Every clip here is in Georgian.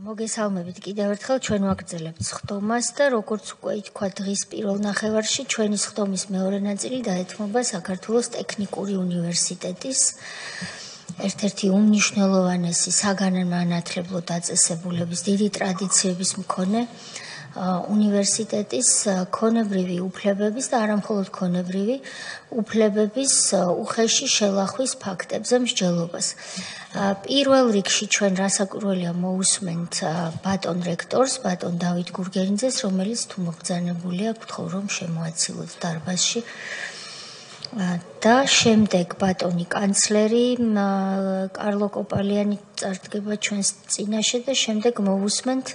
მოგესალმებით კიდევ ერთხელ ჩვენ ვაგრძელებთ სხდომას და როგორც უკვე ითქვა დღის პირველ ნახევარში ჩვენი სხდომის მეორე ნაწილი დაეთმობა საქართველოს ტექნიკური უნივერსიტეტის ერთ-ერთი უმნიშვნელოვანესი საგანმანათლებლო დაწესებულების დიდი ტრადიციების მქონე უნივერსიტეტის ქონებრივი უფლებების და არამხოლოდ ქონებრივი უფლებების უხეში შელახვის ფაქტებზე მსჯელობას. პირველ რიგში ჩვენ რასაკვირველია მოусმენთ ბატონ რექტორს, ბატონ დავით გურგერინძეს, რომელიც თუ მობრძანებულია, გთხოვ რომ შემოაცილოთ დარბაზში. და შემდეგ ბატონი კანცლერი კარლო კოპალიანი წარდგება ჩვენს წინაშე და შემდეგ მოусმენთ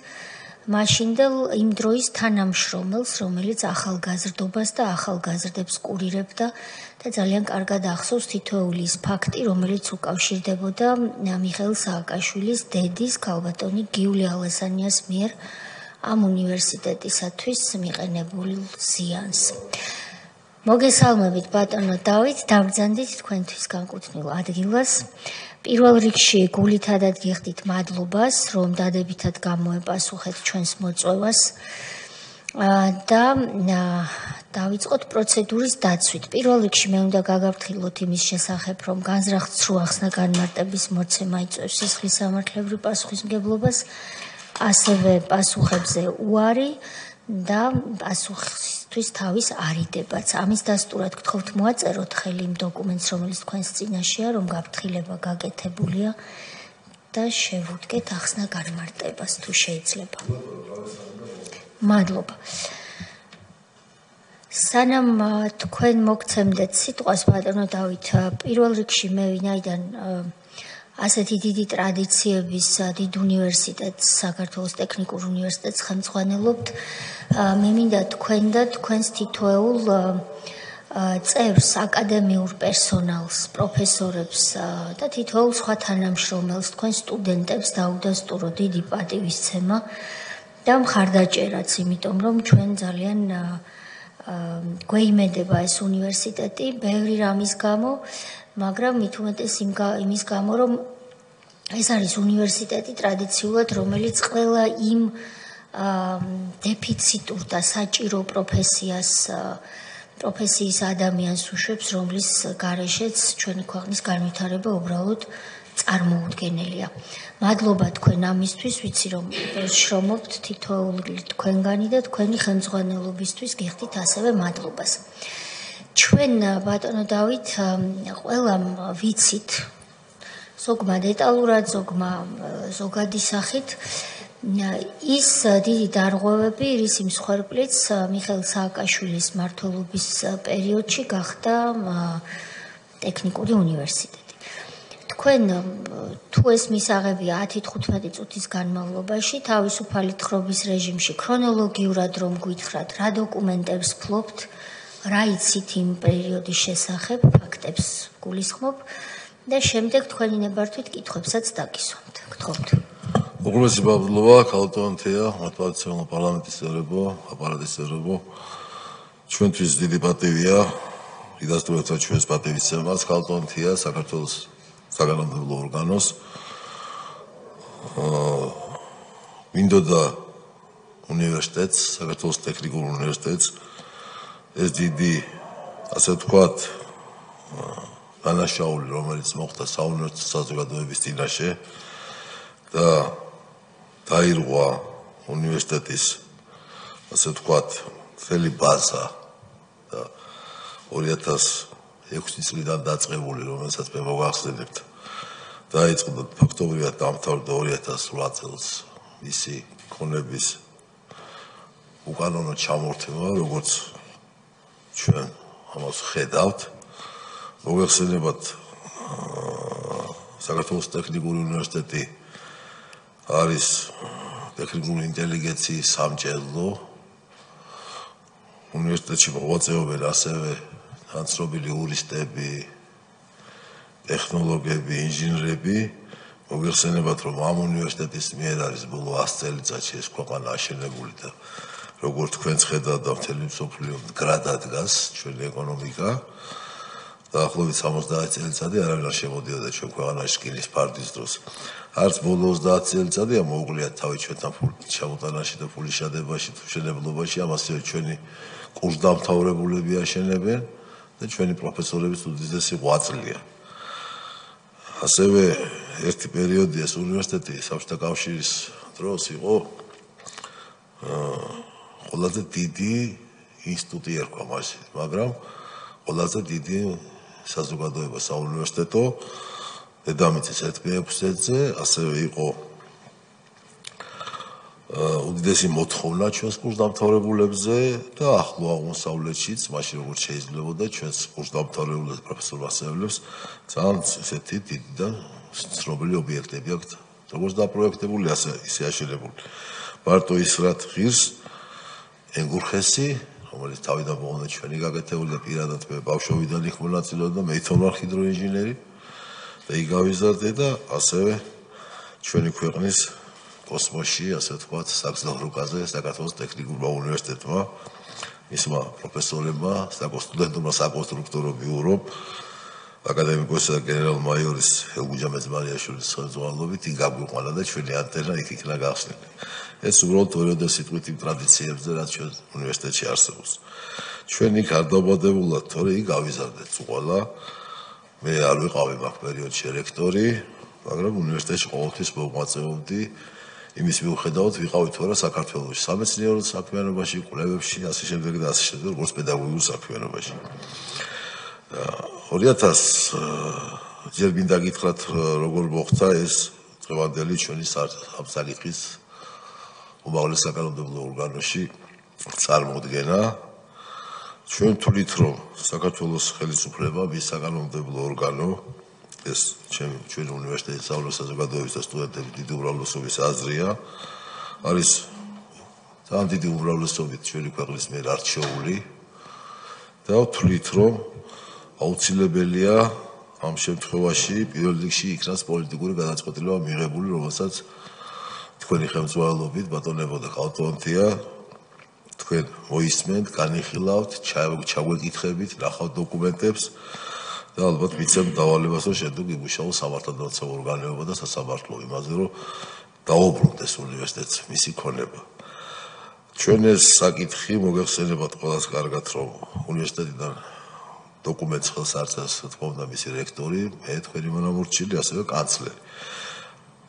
მაშინდელ იმ დროის თანამშრომელს, რომელიც ახალგაზრდობას და ახალგაზრდებს კურირებდა და ძალიან კარგად ახსოვს თითოეული ის ფაქტი, რომელიც უკავშირდებოდა მიხეილ სააკაშვილის დედის, ქალბატონი გიული ალასანიას მიერ ამ უნივერსიტეტისათვის მიყენებულ ზიანს. მოგესალმებით ბატონო დავით, დავბრძანდით თქვენთვის განკუთვნილ ადგილას. პირველ რიგში გულითადად გიხდით მადლობას, რომ დადებითად გამოეპასუხეთ ჩვენს მოწვევას და დავიწყოთ პროცედურის დაცვით. პირველ რიგში მე უნდა გაგაფრთხილოთ იმის შესახებ, რომ განზრახ ცრუ ახსნა განმარტების მოცემა იწვევს სისხლის სამართლებრივ პასუხისმგებლობას, ასევე პასუხებზე უარი და პასუხისთვის თავის არიდებაც. ამის დასტურად გთხოვთ მოაწეროთ ხელი იმ დოკუმენტს, რომელიც თქვენს წინაშეა, რომ გაფრთხილება გაკეთებულია და შევუდგეთ ახსნა განმარტებას, თუ შეიძლება. მადლობა. სანამ თქვენ მოგცემდეთ სიტყვას, ბატონო დავით, პირველ რიგში მე ვინაიდან ასეთი დიდი ტრადიციების დიდ უნივერსიტეტს, საქართველოს ტექნიკურ უნივერსიტეტს ხელმძღვანელობთ, მე მინდა თქვენ და თქვენს თითოეულ წევრს, აკადემიურ პერსონალს, პროფესორებს და თითოეულ სხვა თანამშრომელს, თქვენ სტუდენტებს დაუდასტურო დიდი პატივისცემა და მხარდაჭერაც, იმიტომ რომ ჩვენ ძალიან გვეიმედება ეს უნივერსიტეტი ბევრი რამის გამო, მაგრამ მით უმეტეს იმის გამო, რომ ეს არის უნივერსიტეტი ტრადიციულად, რომელიც ყველა იმ დეფიციტურ და საჭირო პროფესიის ადამიანს უშვებს, რომლის გარეშეც ჩვენი ქვეყნის განვითარება უბრალოდ წარმოუდგენელია. მადლობა თქვენ ამისთვის, ვიცი რომ შრომობთ თითოეული თქვენგანი და თქვენი ხელმძღვანელობისთვის გიხდით ასევე მადლობას. ჩვენ ბატონო დავით ყველამ ვიცით ზოგმა დეტალურად, ზოგმა ზოგადი სახით ის დიდი დარღვევები, რის იმ მსხვერპლიც მიხეილ სააკაშვილის მმართველობის პერიოდში გახდა ტექნიკური უნივერსიტეტი. თქვენ თუ ეს მისაღებია 10-15 წუთის განმავლობაში თავისუფალი თხრობის რეჟიმში ქრონოლოგიურად რომ გითხრათ, რა დოკუმენტებს ფლობთ, რა იცით იმ პერიოდის შესახებ, ფაქტებს გულისხმობ და შემდეგ თქვენი ნებართვით კითხვებსაც დაგისვამთ. გთხოვთ. უღრმესი მადლობა, ქალბატონთია, მართლმადიდებლური პარლამენტის წევრებო, აპარატის წევრებო. ჩვენთვის დიდი პატივია, იდასტურებთ ჩვენს პატივისცემას, ქალბატონთია, საქართველოს საგანმანათლებლო ორგანოს. მინდოდა უნივერსიტეტს, საქართველოს ტექნიკურ უნივერსიტეტს ეს დიდი, ასე ვთქვათ, დანაშაული, რომელიც მოხდა საუნივერსიტეტო საზოგადოების წინაშე და დაირღვა უნივერსიტეტის, ასე ვთქვათ, მთელი ბაზა და 2006 წლიდან დაწყებული, რომელსაც მე მოგახსენებთ, დაიწყო და ფაქტობრივად დამთავრდა 2008 წელს მისი ქონების უკანონო ჩამორთმევა, როგორც ჩვენ ამას ხედავთ. მოგეხსენებათ საქართველოს ტექნიკური უნივერსიტეტი არის ტექნიკური ინტელიგენციის სამჭედლო. უნივერსიტეტში მოღვაწეობენ ასევე განცნობილი იურისტები, ტექნოლოგები, ინჟინრები. მოგეხსენებათ, რომ ამ უნივერსიტეტის მიერ არის ბოლო 100 წელიწადში ეს ქვეყანა აშენებული და როგორც თქვენც ხედავთ და მთელი მსოფლიო მდგრად ადგას ჩვენი ეკონომიკა. დაახლოებით 70 წელიწადი არავინ არ შემოდიოდა ჩვენ ქვეყანაში რკინის ფარდის დროს. არც ბოლო 30 წელიწადია მოუღლიათ თავი ჩვენთან ჩამოტანაში და ფულის შადებაში თუ შენებლობაში, ამასე ჩვენი კურსდამთავრებულები აშენებენ და ჩვენი პროფესორების უდიდესი ღვაწლია. ასევე ერთი პერიოდი ეს უნივერსიტეტი საბჭოთა კავშირის დროს იყო ყველაზე დიდი ინსტიტუტი ერქვა მასში, მაგრამ ყველაზე დიდი საზოგადოება საუნივერსიტეტო დედამიწის 1/6-ზე, ასევე იყო უდიდესი მოთხოვნა ჩვენს კურსდამთავრებულებზე და ახლო აღმოსავლეთშიც, მაშინ როგორც შეიძლებოდა ჩვენს კურსდამთავრებულებს პროფესორ მასწავლებლებს ძალიან ესეთი დიდი და ცნობილი ობიექტები აქვთ, როგორც დაპროექტებული, ისე აშენებული. მარტო ის რაც ღირს ენგურხესი, რომელიც თავიდან მოხდა ჩვენი გაკეთებული და პირადად მე ბავშვობიდან იქ მონაწილეობდა, მე ითომ ვარ ჰიდროინჟინერი და იგავიზარდე და ასევე ჩვენი ქვეყნის კოსმოსში, ასე ვთქვათ, საგზაო რუკაზე საქართველოს ტექნიკურმა უნივერსიტეტმა, მისმა პროფესორებმა, სტუდენტურმა საკონსტრუქტორო ბიურომ, აკადემიკოსი და გენერალ-მაიორის ელგუჯა მეძმარიაშვილის ხელმძღვანელობით იქ გაგვიყვანა და ჩვენი ანტენა იქ იქნა გახსნილი. ეს უბრალოდ ორიოდე სიტყვით იმ ტრადიციებზე, რაც ჩვენ უნივერსიტეტში არსებობს. ჩვენ იქ არ დავბადებულად, თორე იქ გავიზარდეთ ყველა. მე არ ვიყავი მაგ პერიოდში რექტორი, მაგრამ უნივერსიტეტში ყოველთვის მოვღვაწეობდი იმის მიუხედავად ვიყავი თუ არა საქართველოში სამეცნიერო საქმიანობაში, კვლევებში, ასე შემდეგ და ასე შემდეგ, როგორც პედაგოგიურ საქმიანობაში. 2000 ჯერ მინდა გითხრათ როგორ მოხდა ეს დღევანდელი ჩვენი ამ საკითხის უმაღლეს საკანონმდებლო ორგანოში წარმოდგენა. ჩვენ თვლით, რომ საქართველოს ხელისუფლება მის საკანონმდებლო ორგანო ეს ჩვენი უნივერსიტეტის სწავლულთა საზოგადოების და სტუდენტების დიდი უმრავლესობის აზრია, არის ძალიან დიდი უმრავლესობით ჩვენი ქვეყნის მიერ არჩეული და ვთვლით, რომ აუცილებელია ამ შემთხვევაში პირველ რიგში იქნას პოლიტიკური გადაწყვეტილება მიღებული, რომელსაც თქვენი ხელმძღვანელობით ბატონებო და ხალხონთია თქვენ მოისმენთ, განიხილავთ, ჩაგვეკითხებით, ნახავთ დოკუმენტებს და ალბათ მიცემთ დავალებას, რომ შემდეგ იმუშაო სამართალდამცავ ორგანოებმა და სასამართლო იმაზე, რომ დაუბრუნდეს უნივერსიტეტს მისი ქონება. ჩვენ ეს საკითხი მოგეხსენებათ ყველას კარგად, რომ უნივერსიტეტიდან დოკუმენტს ხელს არ წერს, თქო უნდა მისი რექტორი, მე თქვენი მონამორჩილი, ასევე კანცლერი.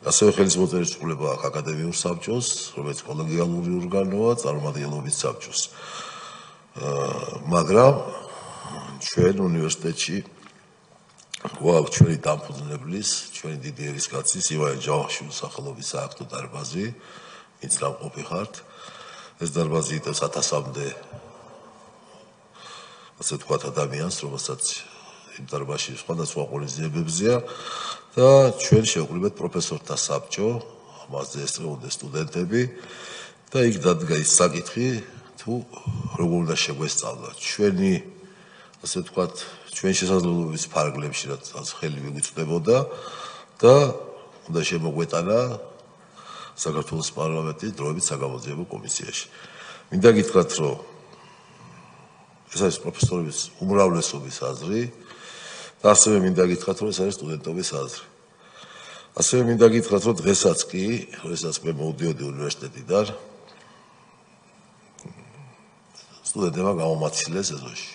ასევე ხელისმოწერის წყულება აქვს აკადემიურ საბჭოს, რომელიც კოლეგიალური ორგანოა, წარმომადგენლობის საბჭოს. მაგრამ ჩვენ უნივერსიტეტში გვაქვს ჩვენი დამფუძნებლის, ჩვენი დიდი ერისკაცის ივანე ჯავახიშვილის სახელობის სააქტო დარბაზი, ვინც დამყოფი ხართ. ეს დარბაზი იტევს 1000-მდე ასე ვთქვათ ადამიანს, რომელსაც იმ დარბაზში სხვადასხვა ღონისძიებებზეა და ჩვენ შევყრიბეთ პროფესორთა საბჭო, მასზე ესწრებოდნენ სტუდენტები და იქ დადგა ის საკითხი, თუ როგორ უნდა შეგვესწავლა ჩვენი ასე ვთქვათ, ჩვენ შესაძლებლობის ფარგლებში რაც ხელი მიგვიწვდებოდა და უნდა შემოგვეტანა საქართველოს პარლამენტის დროებით საგამოძიებო კომისიაში. მინდა გითხრათ, რომ ეს არის პროფესორების უმრავლესობის აზრი და ასევე მინდა გითხრათ, რომ ეს არის სტუდენტობის აზრი. ასევე მინდა გითხრათ, რომ დღესაც კი, როდესაც მე მოვდიოდი უნივერსიტეტიდან, სტუდენტებმა გამომაცილეს ეზოში.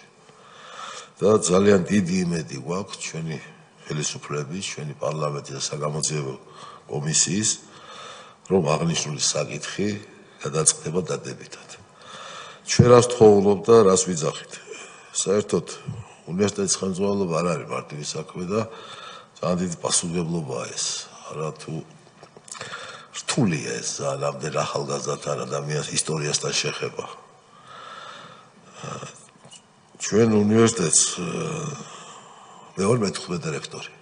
და ძალიან დიდი იმედი გვაქვს ჩვენი ხელისუფლების, ჩვენი პარლამენტის და საგამოძიებო კომისიის, რომ აღნიშნული საკითხი გადაწყდება დადებითად. ჩვენ რას ვთხოვნობ და რას ვიძახით? საერთოდ უნივერსიტეტის ხელმძღვანელობა არ არის მარტივი საქმე და ძალიან დიდი პასუხისმგებლობაა ეს. არა თუ რთულია ეს ამდენ ახალგაზრდათან ადამიანის ისტორიასთან შეხება. ჩვენ უნივერსიტეტს მე ვარ მე-15 რექტორი.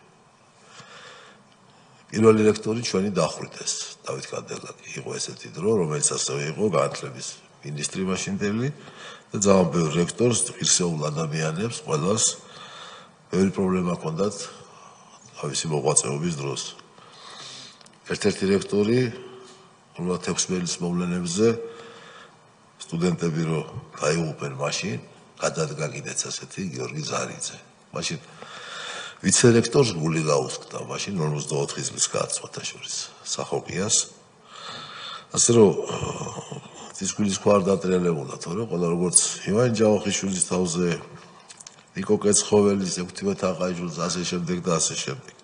პირველი რექტორი ჩვენი დახვრიტეს, დავით კანდელაკი. იყო ესეთი დრო, რომელიც ასევე იყო განათლების მინისტრი მაშინდელი და ძალიან ბევრ რექტორს, ღირსეულ ადამიანებს, ყველას ბევრი პრობლემა ჰქონდათ თავისი მოღვაწეობის დროს. ერთ-ერთი რექტორი 56 მოვლენებზე სტუდენტები რო გაიუღებენ მაშინ გადადგა კიდეც ასეთი გიორგი ზარიძე. მაშინ ვიცე-რექტორს გული გაუსკდა, მაშინ 54 წლის გააცვათა შორის სახოკიას. ასე რომ ის გულის ხო არ დატრიალებულა, თორე ყველა როგორც ივან ჯავახიშვილის თავზე, ნიკო კეცხოველის, ექვთიმე თაყაიშვილის, ასე შემდეგ და ასე შემდეგ.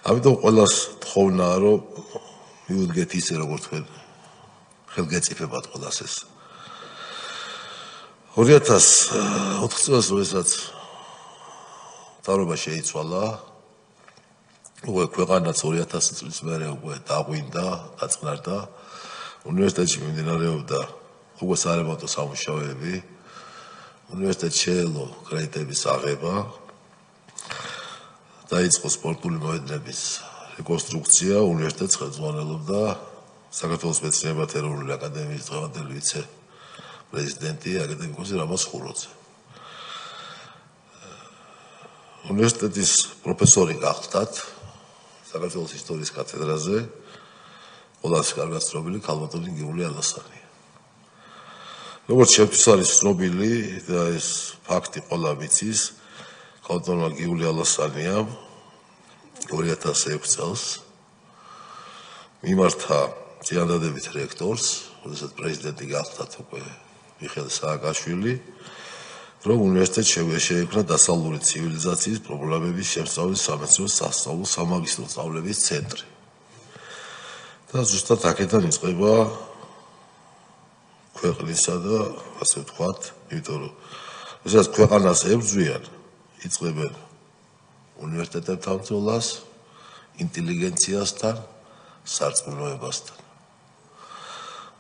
ამიტომ ყველას თხოვნა, რომ მიუდგეთ ისე, როგორც თქვენ ხელგეწიფებათ ყველას ეს. 2004 წელს, როდესაც მთავრობა შეიცვალა, უკვე ქვეყანაც 2000 წლის მერე უკვე დაღვინდა, დაწყნარდა. უნივერსიტეტში მიმდინარეობდა უკვე სარემონტო სამუშაოები, უნივერსიტეტში შეელო კრედიტების აღება, დაიწყო სპორტული მოედნების რეკონსტრუქცია, უნივერსიტეტს ხელმძღვანელობდა საქართველოს მეცნიერებათა ეროვნული აკადემიის დღევანდელი ვიცე-პრეზიდენტი აკადემიკოსი რამაზ ხუროძე. უნივერსიტეტის პროფესორი გახდათ საქართველოს ისტორიის კათედრაზე ყველას კარგად ცნობილი ქალბატონი გიული ალასანია. როგორც ჩემთვის არის ცნობილი და ეს ფაქტი ყველა ვიცის, ქალბატონმა გიული ალასანიამ 2006 წელს მიმართა წინადადებით რექტორს, როდესაც პრეზიდენტი გახდათ უკვე მიხეილ სააკაშვილი, რომ უნივერსიტეტში შეექმნა დასავლური ცივილიზაციის პრობლემების შემსწავლის სამეცნიერო სასწავლო სამაგისტრო სწავლების ცენტრი. და ზუსტად აქედან იწყება ქვეყნისა და ასე ვთქვათ, იმიტომ რომ როდესაც ქვეყანას ებრძვიან, იწყებენ უნივერსიტეტებთან ბრძოლას, ინტელიგენციასთან, სარწმუნოებასთან.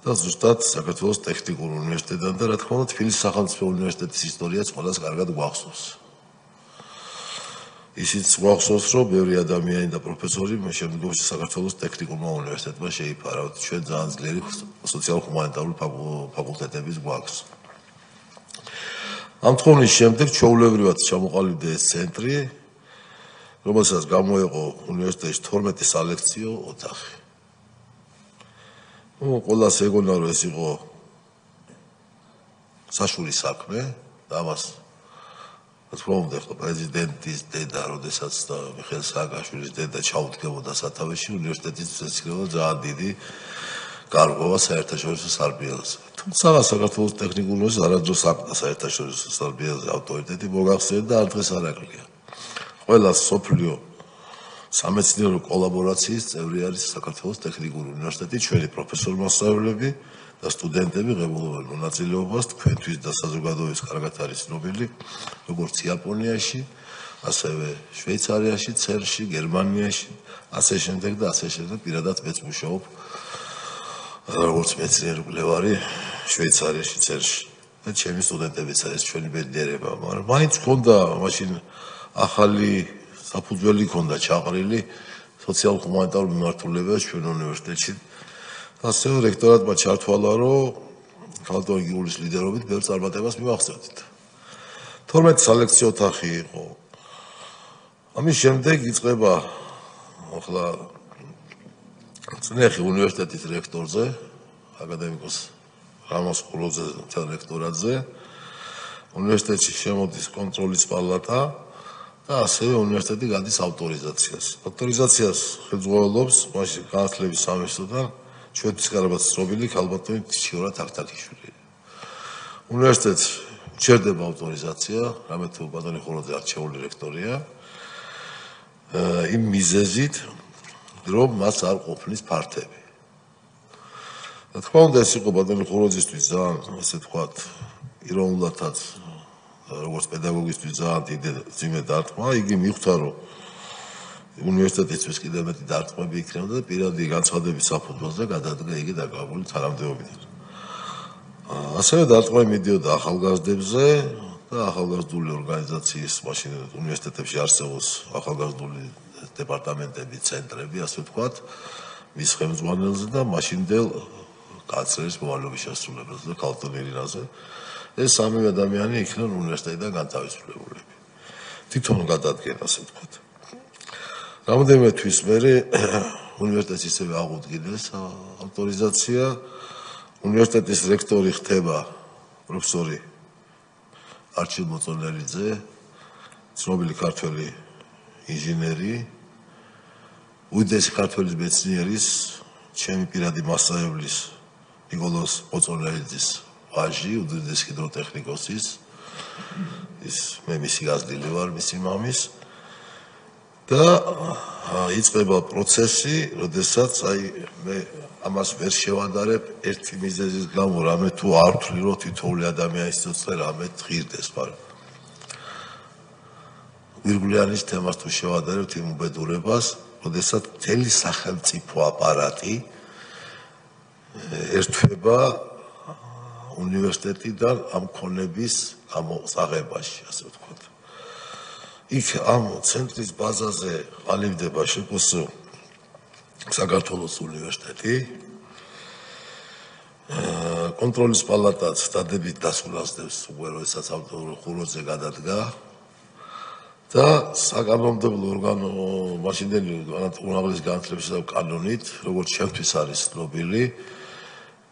და ზუსტად საქართველოს ტექნიკურ უნივერსიტეტთან და რა თქმა უნდა თბილისის სახელმწიფო უნივერსიტეტის ისტორიაც ყველას კარგად გვახსოვს. ისიც გვახსოვს, რომ ბევრი ადამიანი და პროფესორი შემდგომში საქართველოს ტექნიკურმა უნივერსიტეტმა შეიფარა. ჩვენ ძალიან ძლიერი სოციალურ-ჰუმანიტარული ფაკულტეტების გვაქვს. ამ თხოვნის შემდეგ ჩვეულებრივად ჩამოყალიბდა ეს ცენტრი, რომელსაც გამოეყო უნივერსიტეტში 12 სალექციო ოთახი. ყველას ეგონა რომ ეს იყო საშუალო საქმე და ამას თქმა უნდა პრეზიდენტის დედა, როდესაც მიხეილ სააკაშვილის დედა ჩაუდგებოდა სათავეში, უნივერსიტეტის წესრიგება ძალიან დიდი გარღვევა საერთაშორისო სარბიელზე. თუმცა საქართველოს ტექნიკურ უნივერსიტეტს არადროს აკდა საერთაშორისო სარბიელზე ავტორიტეტი მოგახსენეთ და არ დღეს არ აკლია. ყველა სოფლიო სამეცნიერო კოლაბორაციის წევრი არის საქართველოს ტექნიკური უნივერსიტეტი, ჩვენი პროფესორ-მასწავლებლები და სტუდენტები ღებულობენ მონაწილეობას, თქვენთვის და საზოგადოების კარგად არის ცნობილი, როგორც იაპონიაში, ასევე შვეიცარიაში, ცერში, გერმანიაში, ასე შემდეგ და ასე შემდეგ. პირადად მეც მუშაობ როგორც მეცნიერი მკვლევარი შვეიცარიაში, ცერში. და ჩემი სტუდენტებიც არის ჩვენი ბედნიერება, მაგრამ მაინც ჰქონდა მაშინ ახალი საფუძველი ჰქონდა ჩაყრილი სოციალურ-ჰუმანიტარულ მიმართულებაში ჩვენ უნივერსიტეტში. ასევე რექტორატმა ჩართვალა, რომ ქალბატონ გიულის ლიდერობით ბევრ წარმატებას მივახცევდით. 12 სალექციო ოთახი იყო. ამის შემდეგ იწყება ახლა წნეხი უნივერსიტეტის რექტორზე, აკადემიკოს რამაზ ხუროძე რექტორატზე, უნივერსიტეტში შემოდის კონტროლის პალატა და ასევე უნივერსიტეტი გადის ავტორიზაციას. ავტორიზაციას ხელმძღვანელობს მაშინ განათლების სამინისტროდან ჩვენთვის კარგად ცნობილი ქალბატონი თიშიორა თაქთაქიშვილი. უნივერსიტეტს უჩერდება ავტორიზაცია, რამე თუ ბატონი ხუროძე არჩეული რექტორია, იმ მიზეზით, რომ მას არ ყოფნის ფართები. რა თქმა უნდა, ეს იყო ბატონი ხუროძისთვის ძალიან, ასე ვთქვათ, ირონულადაც როგორც პედაგოგისთვის ძალიან დიდი ძიმე დარტყმა, იგი მიხვდა, რომ უნივერსიტეტისთვის კიდევ მეტი დარტყმები იქნებოდა და პირადი განცხადების საფუძველზე გადადგა იგი დაკავებული თანამდებობიდან. ასევე დარტყმა მიდიოდა ახალგაზრდებზე და ახალგაზრდული ორგანიზაციის მაშინ უნივერსიტეტებში არსებობს ახალგაზრდული დეპარტამენტები, ცენტრები, ასე ვთქვათ, მის ხელმძღვანელზე და მაშინდელ კაცრის მოვალეობის შესრულებელზე და ქალბატონ ირინაზე. ეს სამი ადამიანი იქნენ უნივერსიტეტიდან განთავისუფლებულები. თვითონ გადადგენ, ასე ვთქვათ. რამოდენიმე თვის მერე უნივერსიტეტს ისევე აღუდგინეს ავტორიზაცია. უნივერსიტეტის რექტორი ხდება პროფესორი არჩილ მოწონელიძე, ცნობილი ქართველი ინჟინერი, უდიდესი ქართველი მეცნიერის, ჩემი პირადი მასწავლებლის ნიკოლოზ პოწონელიძის ვაჟი, უდიდესი ჰიდროტექნიკოსის, მე მისი გაზრდილი ვარ, მისი მამის. და იწყება პროცესი, როდესაც მე ამას ვერ შევადარებ ერთი მიზეზის გამო, რამე თუ არ ვთვლი, რომ თითოეული ადამიანის სიცხე რამე ღირდეს, მაგრამ ვირგულიანის თემას თუ შევადარებთ იმ უბედურებას, როდესაც მთელი სახელმწიფო აპარატი ერთვება უნივერსიტეტიდან ამ ქონების გამოწაღებაში, ასე ვთქვათ. იქ ამ ცენტრის ბაზაზე ყალიბდება შეფოსო საქართველოს უნივერსიტეტი, კონტროლის პალატაც დადებით დასრულებას დევს უკვე როდესაც ხუროთზე გადადგა და საკანონმდებლო ორგანო მაშინდელი უმაღლესი განათლების კანონით, როგორც ჩემთვის არის ცნობილი,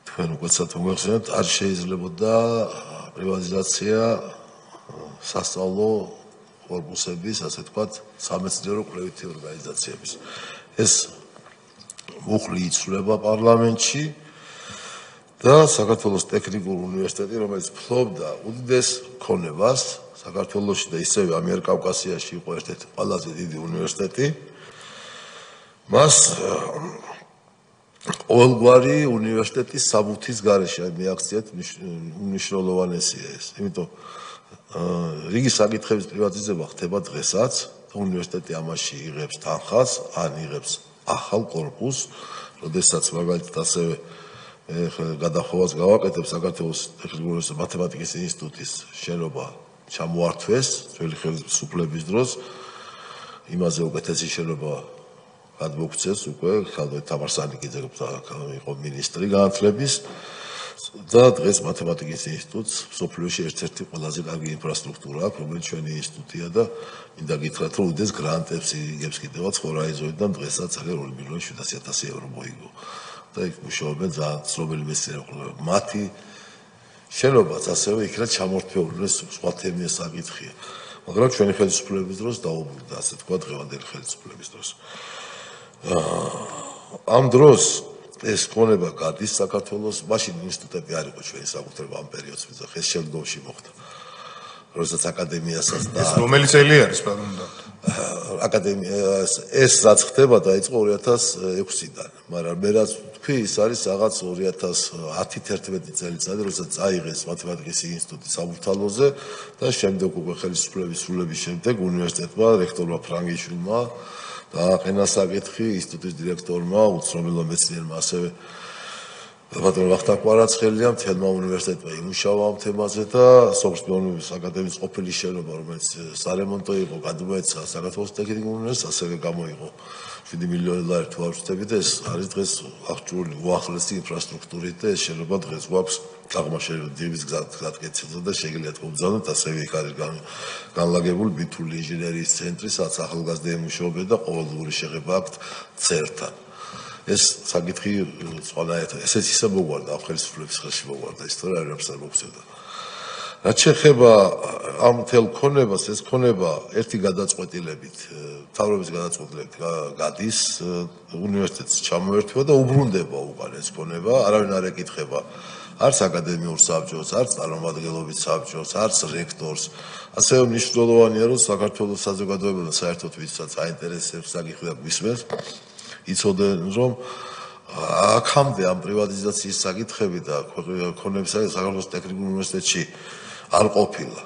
თქვენ უგეცად მოგეხსენებთ, არ შეიძლებოდა პრივატიზაცია სასწავლო კორპუსების, ასე ვთქვათ, სამეცნიერო კვლევითი ორგანიზაციების. ეს მუხლი იცვლება პარლამენტში და საქართველოს ტექნიკური უნივერსიტეტი, რომელიც ფლობდა უდიდეს ქონებას საქართველოში და ისევე ამიერკავკასიაში იყო ერთ-ერთი ყველაზე დიდი უნივერსიტეტი, მას ყოველგვარი უნივერსიტეტის საბუთის გარეშე მიაქციეთ მნიშვნელოვანესია ეს. იმიტომ რიგი საკითხების პრივატიზება ხდება დღესაც, უნივერსიტეტი ამაში იღებს თანხას, ან იღებს ახალ კორპუსს, როდესაც მაგალითად ასევე გადახოვას გავაკეთებ საქართველოს ტექნიკური მათემატიკის ინსტიტუტის შენობა ჩამოართვეს ძველი ხელისუფლების დროს, იმაზე უკეთესი შენობა გადმოგვცეს უკვე თამარ სანიკიძე იყო მინისტრი განათლების და დღეს მათემატიკის ინსტიტუტს მსოფლიოში ერთ-ერთი ყველაზე კარგი ინფრასტრუქტურა აქვს, რომელიც ჩვენი ინსტიტუტია და მინდა გითხრათ, რომ უდიდეს გრანტებს იგებს კიდევაც ჰორაიზონიდან დღესაც 2.700.000 ევრო მოიგო. და იქ მუშაობენ ძალიან ცნობილი მეცნიერები. მათი შენობაც ასევე იქნა ჩამორთმეული, სხვა თემის საკითხია. მაგრამ ჩვენი ხელისუფლების დროს დაუბრუნდა, ასე თქვა, დღევანდელი ხელისუფლების დროს. ამ დროს ეს ქონება გადის საქართველოს, მაშინ ინსტიტუტები არ იყო ჩვენი საკუთრება ამ პერიოდს, ეს შემდგომში მოხდა. როდესაც აკადემიასაც და ეს რომელი წელი არის, პარლამენტი? აკადემია ეს რაც ხდება დაიწყო 2006-დან, მაგრამ მე რაც ვთქვი, ის არის რაღაც 2010-11 წელიწადი, როდესაც წაიღეს მათემატიკის ინსტიტუტი საბურთალოზე და შემდეგ უკვე ხელისუფლების სრულების შემდეგ უნივერსიტეტმა, რექტორმა ფრანგიშვილმა დააყენა საკითხი, ინსტიტუტის დირექტორმა, უცნობელმა მეცნიერმა ასევე ბატონ ვახტანგ კვარაცხელია მთელმა უნივერსიტეტმა იმუშავა ამ თემაზე და სოფლის აკადემიის ყოფილი შენობა, რომელიც სარემონტო იყო, გადმოეცა საქართველოს ტექნიკურ უნივერსიტეტს, ასევე გამოიყო 7 მილიონი ლარი თუ არ ვცდები და ეს არის დღეს აღჭურვილი უახლესი ინფრასტრუქტურით და ეს შენობა დღეს გვაქვს აღმაშენებული დივის გზატკეცილზე და შეგიძლიათ მომძალოთ, ასევე იქ არის განლაგებული ბითული ინჟინერიის ცენტრი, სადაც ახალგაზრდები მუშაობენ და ყოველდღიური შეხება აქვთ წერთან. ეს საკითხი სხვანაირად ესეც ისე მოგვარდა ამ ხელისუფლების ხელში მოგვარდა ისტორია არ არის მოგცემდა. რაც შეეხება ამ მთელ ქონებას, ეს ქონება ერთი გადაწყვეტილებით, მთავრობის გადაწყვეტილებით გადის უნივერსიტეტს ჩამოერთვა და უბრუნდება უკან ეს ქონება, არავინ არ ეკითხება არც აკადემიურ საბჭოს, არც წარმომადგენლობის საბჭოს, არც რექტორს. ასევე მნიშვნელოვანია, რომ საქართველოს საზოგადოება საერთოდ ვისაც აინტერესებს საკითხი და გვისმენს იცოდნენ, რომ აქამდე ამ პრივატიზაციის საკითხები და ქონების საქართველოს ტექნიკურ უნივერსიტეტში არ ყოფილა.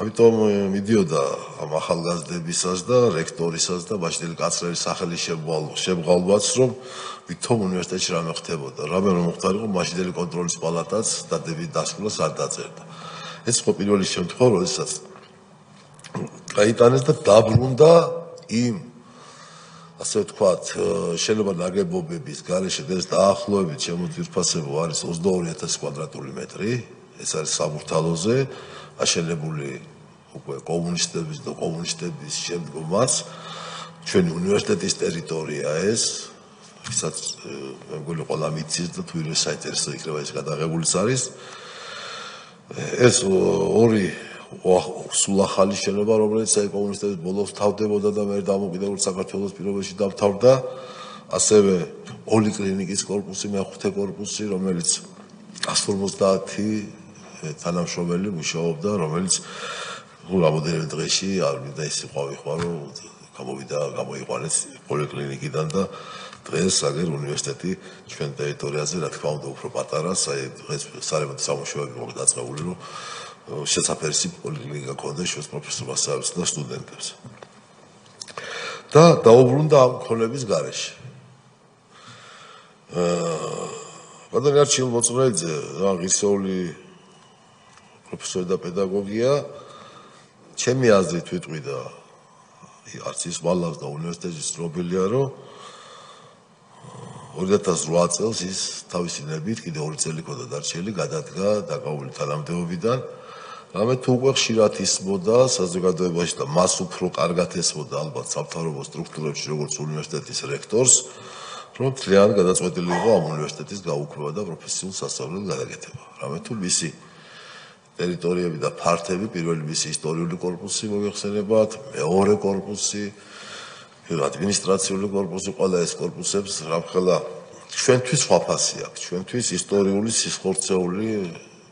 ამიტომ მიდიოდა ამ ახალგაზრდებისას და რექტორისას და მაშინდელი კანცლერის სახელის შემღალვაც, რომ ვითომ უნივერსიტეტში რამე ხდებოდა. რამე რომ მოხდარიყო, მაშინდელი კონტროლის პალატაც დადებით დასრულებას არ დაწერდა. ეს იყო პირველი შემთხვევა, როდესაც გაიტანეს და დაბრუნდა იმ ასე ვთქვათ, შენობა ნაგებობების გარეშე ეს დაახლოებით შემოძვირფასებო არის 22,000 კვადრატული მეტრი. ეს არის საბურთალოზე, აშენებული უკვე კომუნისტების და კომუნისტების შემდგომაც ჩვენი უნივერსიტეტის ტერიტორია ეს, ვისაც მე მგონი ყველა მიცის და თუ ვირე საინტერესო იქნება ეს გადაღებულიც არის. ეს სულ ახალი შენობა, რომელიც კომუნისტების ბოლოს თავდებოდა და მე დამოუკიდებელ საქართველოს პირობებში დამთავრდა. ასევე პოლიკლინიკის კორპუსი, მეხუთე კორპუსი, რომელიც 150 თანამშრომელი მუშაობდა, რომელიც რამოდენიმე დღეში არ მინდა ის ყვავიხვა, რომ გამოიყვანეს პოლიკლინიკიდან და დღეს აგერ უნივერსიტეტი ჩვენ ტერიტორიაზე, რა თქმა უნდა, უფრო პატარა, დღეს სარემონტო სამუშაოები მოხდა დაწყებული, რომ შესაფერისი პოლიკლინიკა ქონდეს ჩვენს პროფესორებსა და სტუდენტებს. და დაუბრუნდა ამ ქონების გარეშე. ბატონი არჩილ მოწმელიძე, ღირსეული პროფესორი და პედაგოგია, ჩემი აზრით ვიტყვი და არც ის ვალავს და უნივერსიტეტის ცნობილია, რომ 2008 წელს ის თავისი ნებით კიდე 2 წელი ქონდა დარჩენილი, გადადგა დაკავული თანამდებობიდან. რამე თუ უკვე ხშირად ისმოდა საზოგადოებაში და მას უფრო კარგად ესმოდა ალბათ სამთავრობო სტრუქტურებში, როგორც უნივერსიტეტის რექტორს, რომ ძალიან გადაწყვეტილი იყო ამ უნივერსიტეტის გაუქმება და პროფესიულ სასწავლებლად გადაკეთება. რამე თუ მისი ტერიტორიები და ფართები, პირველი მისი ისტორიული კორპუსი მოიხსენებათ, მეორე კორპუსი, ადმინისტრაციული კორპუსი, ყველა ეს კორპუსებს რამხელა ჩვენთვის სხვა ფასი აქვს, ჩვენთვის ისტორიული სისხლძეული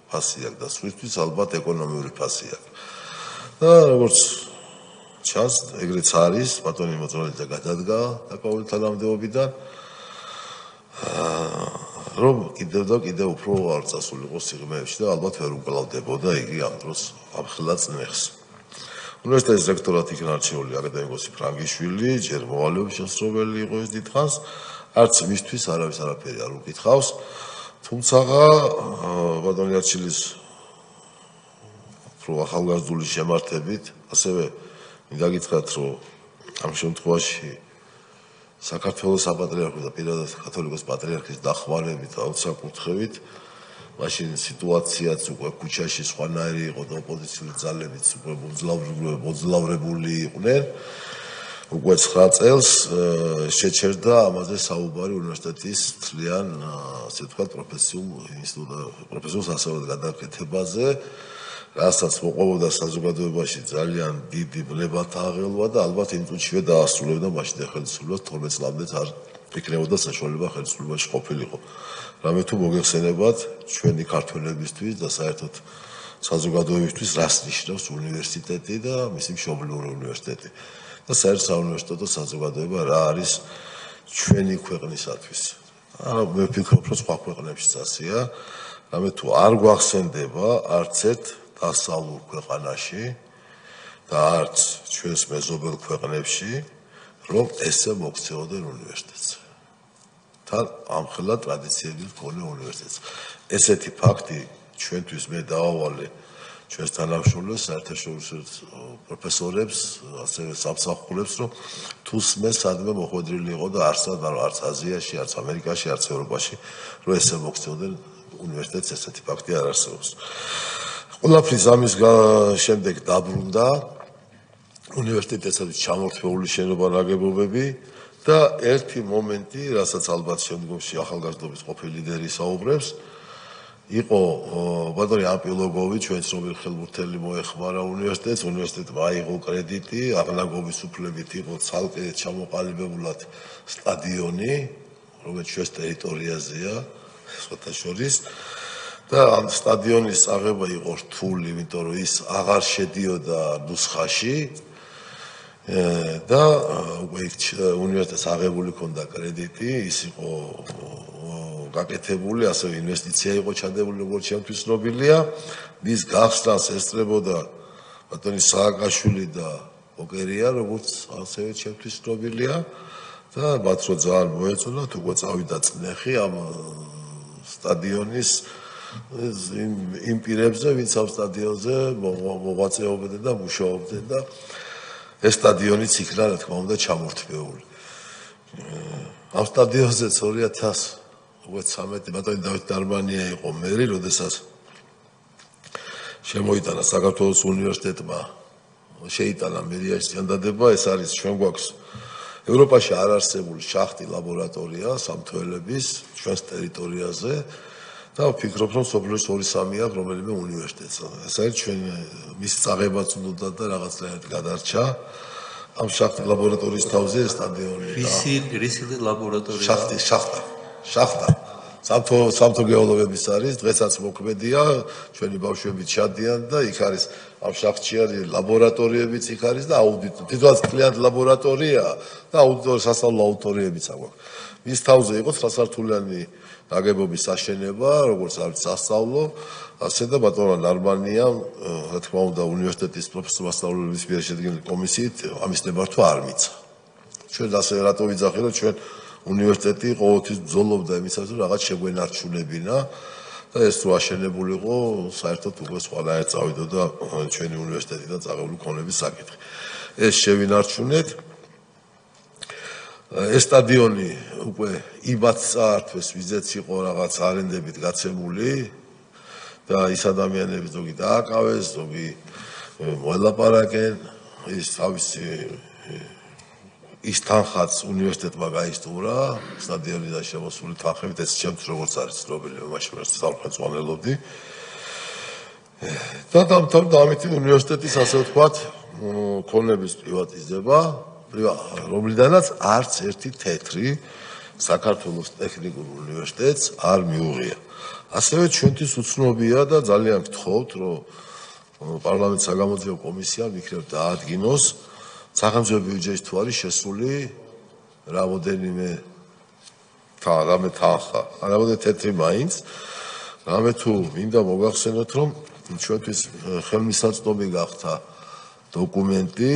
ფასი აქვს და სხვისთვის ალბათ ეკონომიური ფასი აქვს. და როგორც ჩანს, ეგრეც არის, ბატონი მოწმელიძე გადადგა დაკავული თანამდებობიდან, რომ კიდევ უფრო არ წასულიყო სიღრმეებში და ალბათ ვერ უკვლავდებოდა იგი ამ დროს ამხელა წნეხს. უნივერსიტეტის რექტორად იქნა არჩეული აკადემიკოსი ფრანგიშვილი, ჯერ მოვალეობის შესრულებელი იყო ეს დიდხანს, არც მისთვის არავის არაფერი არ უკითხავს, თუმცა ბატონი არჩილის უფრო ახალგაზრდული შემართებით, ასევე მინდა გითხრათ, რომ ამ შემთხვევაში საქართველოს საპატრიარქოს და პირადად კათოლიკოს პატრიარქის დახმარებით აუცილებლად მაშინ სიტუაციაც უკვე ქუჩაში სხვანაირი იყო და ოპოზიციური ძალებიც უკვე მოძლავრებული იყვნენ. უკვე 9 წელს შეჩერდა ამაზე საუბარი უნივერსიტეტის თლიან, ასე ვთქვათ, პროფესიულ სასწავლებლად გადაკეთებაზე, რასაც მოყვებოდა საზოგადოებაში ძალიან დიდი ბლებათა აღელვა და ალბათ იმ წუთშივე დაასრულებდა მაშინ ხელისუფლებას 12 წლამდეც არ იქნებოდა საშუალება ხელისუფლებაში ყოფილიყო. რამე თუ მოგეხსენებათ ჩვენი ქართველებისთვის და საერთოდ საზოგადოებისთვის რას ნიშნავს უნივერსიტეტი და მისი მშობლიური უნივერსიტეტი და საერთოდ საუნივერსიტეტო საზოგადოება რა არის ჩვენი ქვეყნისათვის. მე ვფიქრობ, რომ სხვა ქვეყნებშიც ასეა, რამე თუ არ გვახსენდება არც ერთ დასავლურ ქვეყანაში და არც ჩვენს მეზობელ ქვეყნებში, რომ ესე მოქცეოდნენ უნივერსიტეტს. თან ამხელა ტრადიციები მქონე უნივერსიტეტს. ესეთი ფაქტი ჩვენთვის მე დავავალე ჩვენს თანამშრომლებს, საერთაშორისო პროფესორებს, ასევე სამსახურებს, რომ თუსმე სადმე მოხვედრილი იყო და არც აზიაში, არც ამერიკაში, არც ევროპაში, რომ ესე მოქცეოდნენ უნივერსიტეტს, ესეთი ფაქტი არ არსებობს. ყველაფრის ამის შემდეგ დაბრუნდა უნივერსიტეტის ჩამორთმეული შენობა ნაგებობები და ერთი მომენტი, რასაც ალბათ შემდგომში ახალგაზრდობის ყოფილი ლიდერი საუბრებს, იყო ბატონი ამპილოგოვი, ჩვენ ცნობილი ხელმძღვანელი მოეხმარა უნივერსიტეტს, უნივერსიტეტმა აიღო კრედიტი, აღნაგობის უფლებით იყო ცალკე ჩამოყალიბებულად სტადიონი, რომელიც ჩვენს ტერიტორიაზეა, სხვათა შორის. და ამ სტადიონის აღება იყო რთული, იმიტომ რომ ის აღარ შედიოდა ნუსხაში და უკვე უნივერსიტეტს აღებული ჰქონდა კრედიტი, ის იყო გაკეთებული, ასევე ინვესტიცია იყო ჩადებული, როგორც ჩემთვის ცნობილია. მის გახსნას ესწრებოდა ბატონი სააკაშვილი და ოკერია, როგორც ასევე ჩემთვის ცნობილია და მათ რო ძალიან მოეწონათ, უკვე წავიდა წნეხი ამ სტადიონის იმ პირებზე, ვინც ამ სტადიონზე მოღვაწეობდნენ და მუშაობდნენ და ეს სტადიონიც იქნა, რა თქმა უნდა, ჩამორთმეული. ამ სტადიონზე 2013 ბატონი დავით დარბანია იყო მერი, როდესაც შემოიტანა საქართველოს უნივერსიტეტმა შეიტანა მერიაში წინადადება, ეს არის ჩვენ გვაქვს ევროპაში არ არსებული შახტი ლაბორატორია სამთველების ჩვენს ტერიტორიაზე. და ვფიქრობ, რომ სოფლის 2-3 აქვს რომელიმე უნივერსიტეტს. ეს არის ჩვენ მის წაღებაც უნდა და რაღაცნაირად გადარჩა. ამ შახტი ლაბორატორიის თავზე სტადიონი. რისი ლაბორატორია? შახტა. სამთო გეოლოგების არის, დღესაც მოქმედია, ჩვენი ბავშვები ჩადიან და იქ არის ამ შახტში არის ლაბორატორიებიც იქ არის და აუდიტორი. თვითონაც კლient ლაბორატორია და აუდიტორი სასწავლო აუდიტორიებიც აქვს. მის თავზე იყო 9 სართულიანი ნაგებობის აშენება, როგორც არის სასწავლო, ასე და ბატონო ნარმანიამ, რა თქმა უნდა, უნივერსიტეტის პროფესორ-მასწავლებლების მიერ შედგენილი კომისიით ამის ნებართვა არ მიცა. ჩვენ ასე რატო ვიძახი, რომ ჩვენ უნივერსიტეტი ყოველთვის ბრძოლობდა იმისათვის, რომ რაღაც შეგვენარჩუნებინა და ეს რო აშენებულიყო, საერთოდ უკვე სხვანაირად წავიდოდა ჩვენი უნივერსიტეტიდან წაღებული ქონების საკითხი. ეს შევინარჩუნეთ. ეს სტადიონი უკვე იმათ წაართვეს, ვიზეც იყო რაღაც არენდებით გაცემული და ის ადამიანები ზოგი დააკავეს, ზოგი მოელაპარაკენ, ის თავისი ის თანხაც უნივერსიტეტმა გაისტუმრა, სტადიონიდან შემოსული თანხებით, ეს ჩემთვის როგორც არის ცნობილი, მაშინ სახელმწიფოელობდი. და ამით უნივერსიტეტის ასე ვთქვათ, ქონების პრივატიზება, რომლიდანაც არც ერთი თეთრი საქართველოს ტექნიკურ უნივერსიტეტს არ მიუღია. ასევე ჩვენთვის უცნობია და ძალიან გთხოვთ, რომ პარლამენტის საგამოძიებო კომისიამ იქნებ დაადგინოს სახელმწიფო ბიუჯეტის თუ არის შესული რამოდენიმე თანხა, რამოდენიმე თეთრი მაინც, რამე თუ მინდა მოგახსენოთ, რომ ჩვენთვის ხელმისაწვდომი გახდა დოკუმენტი,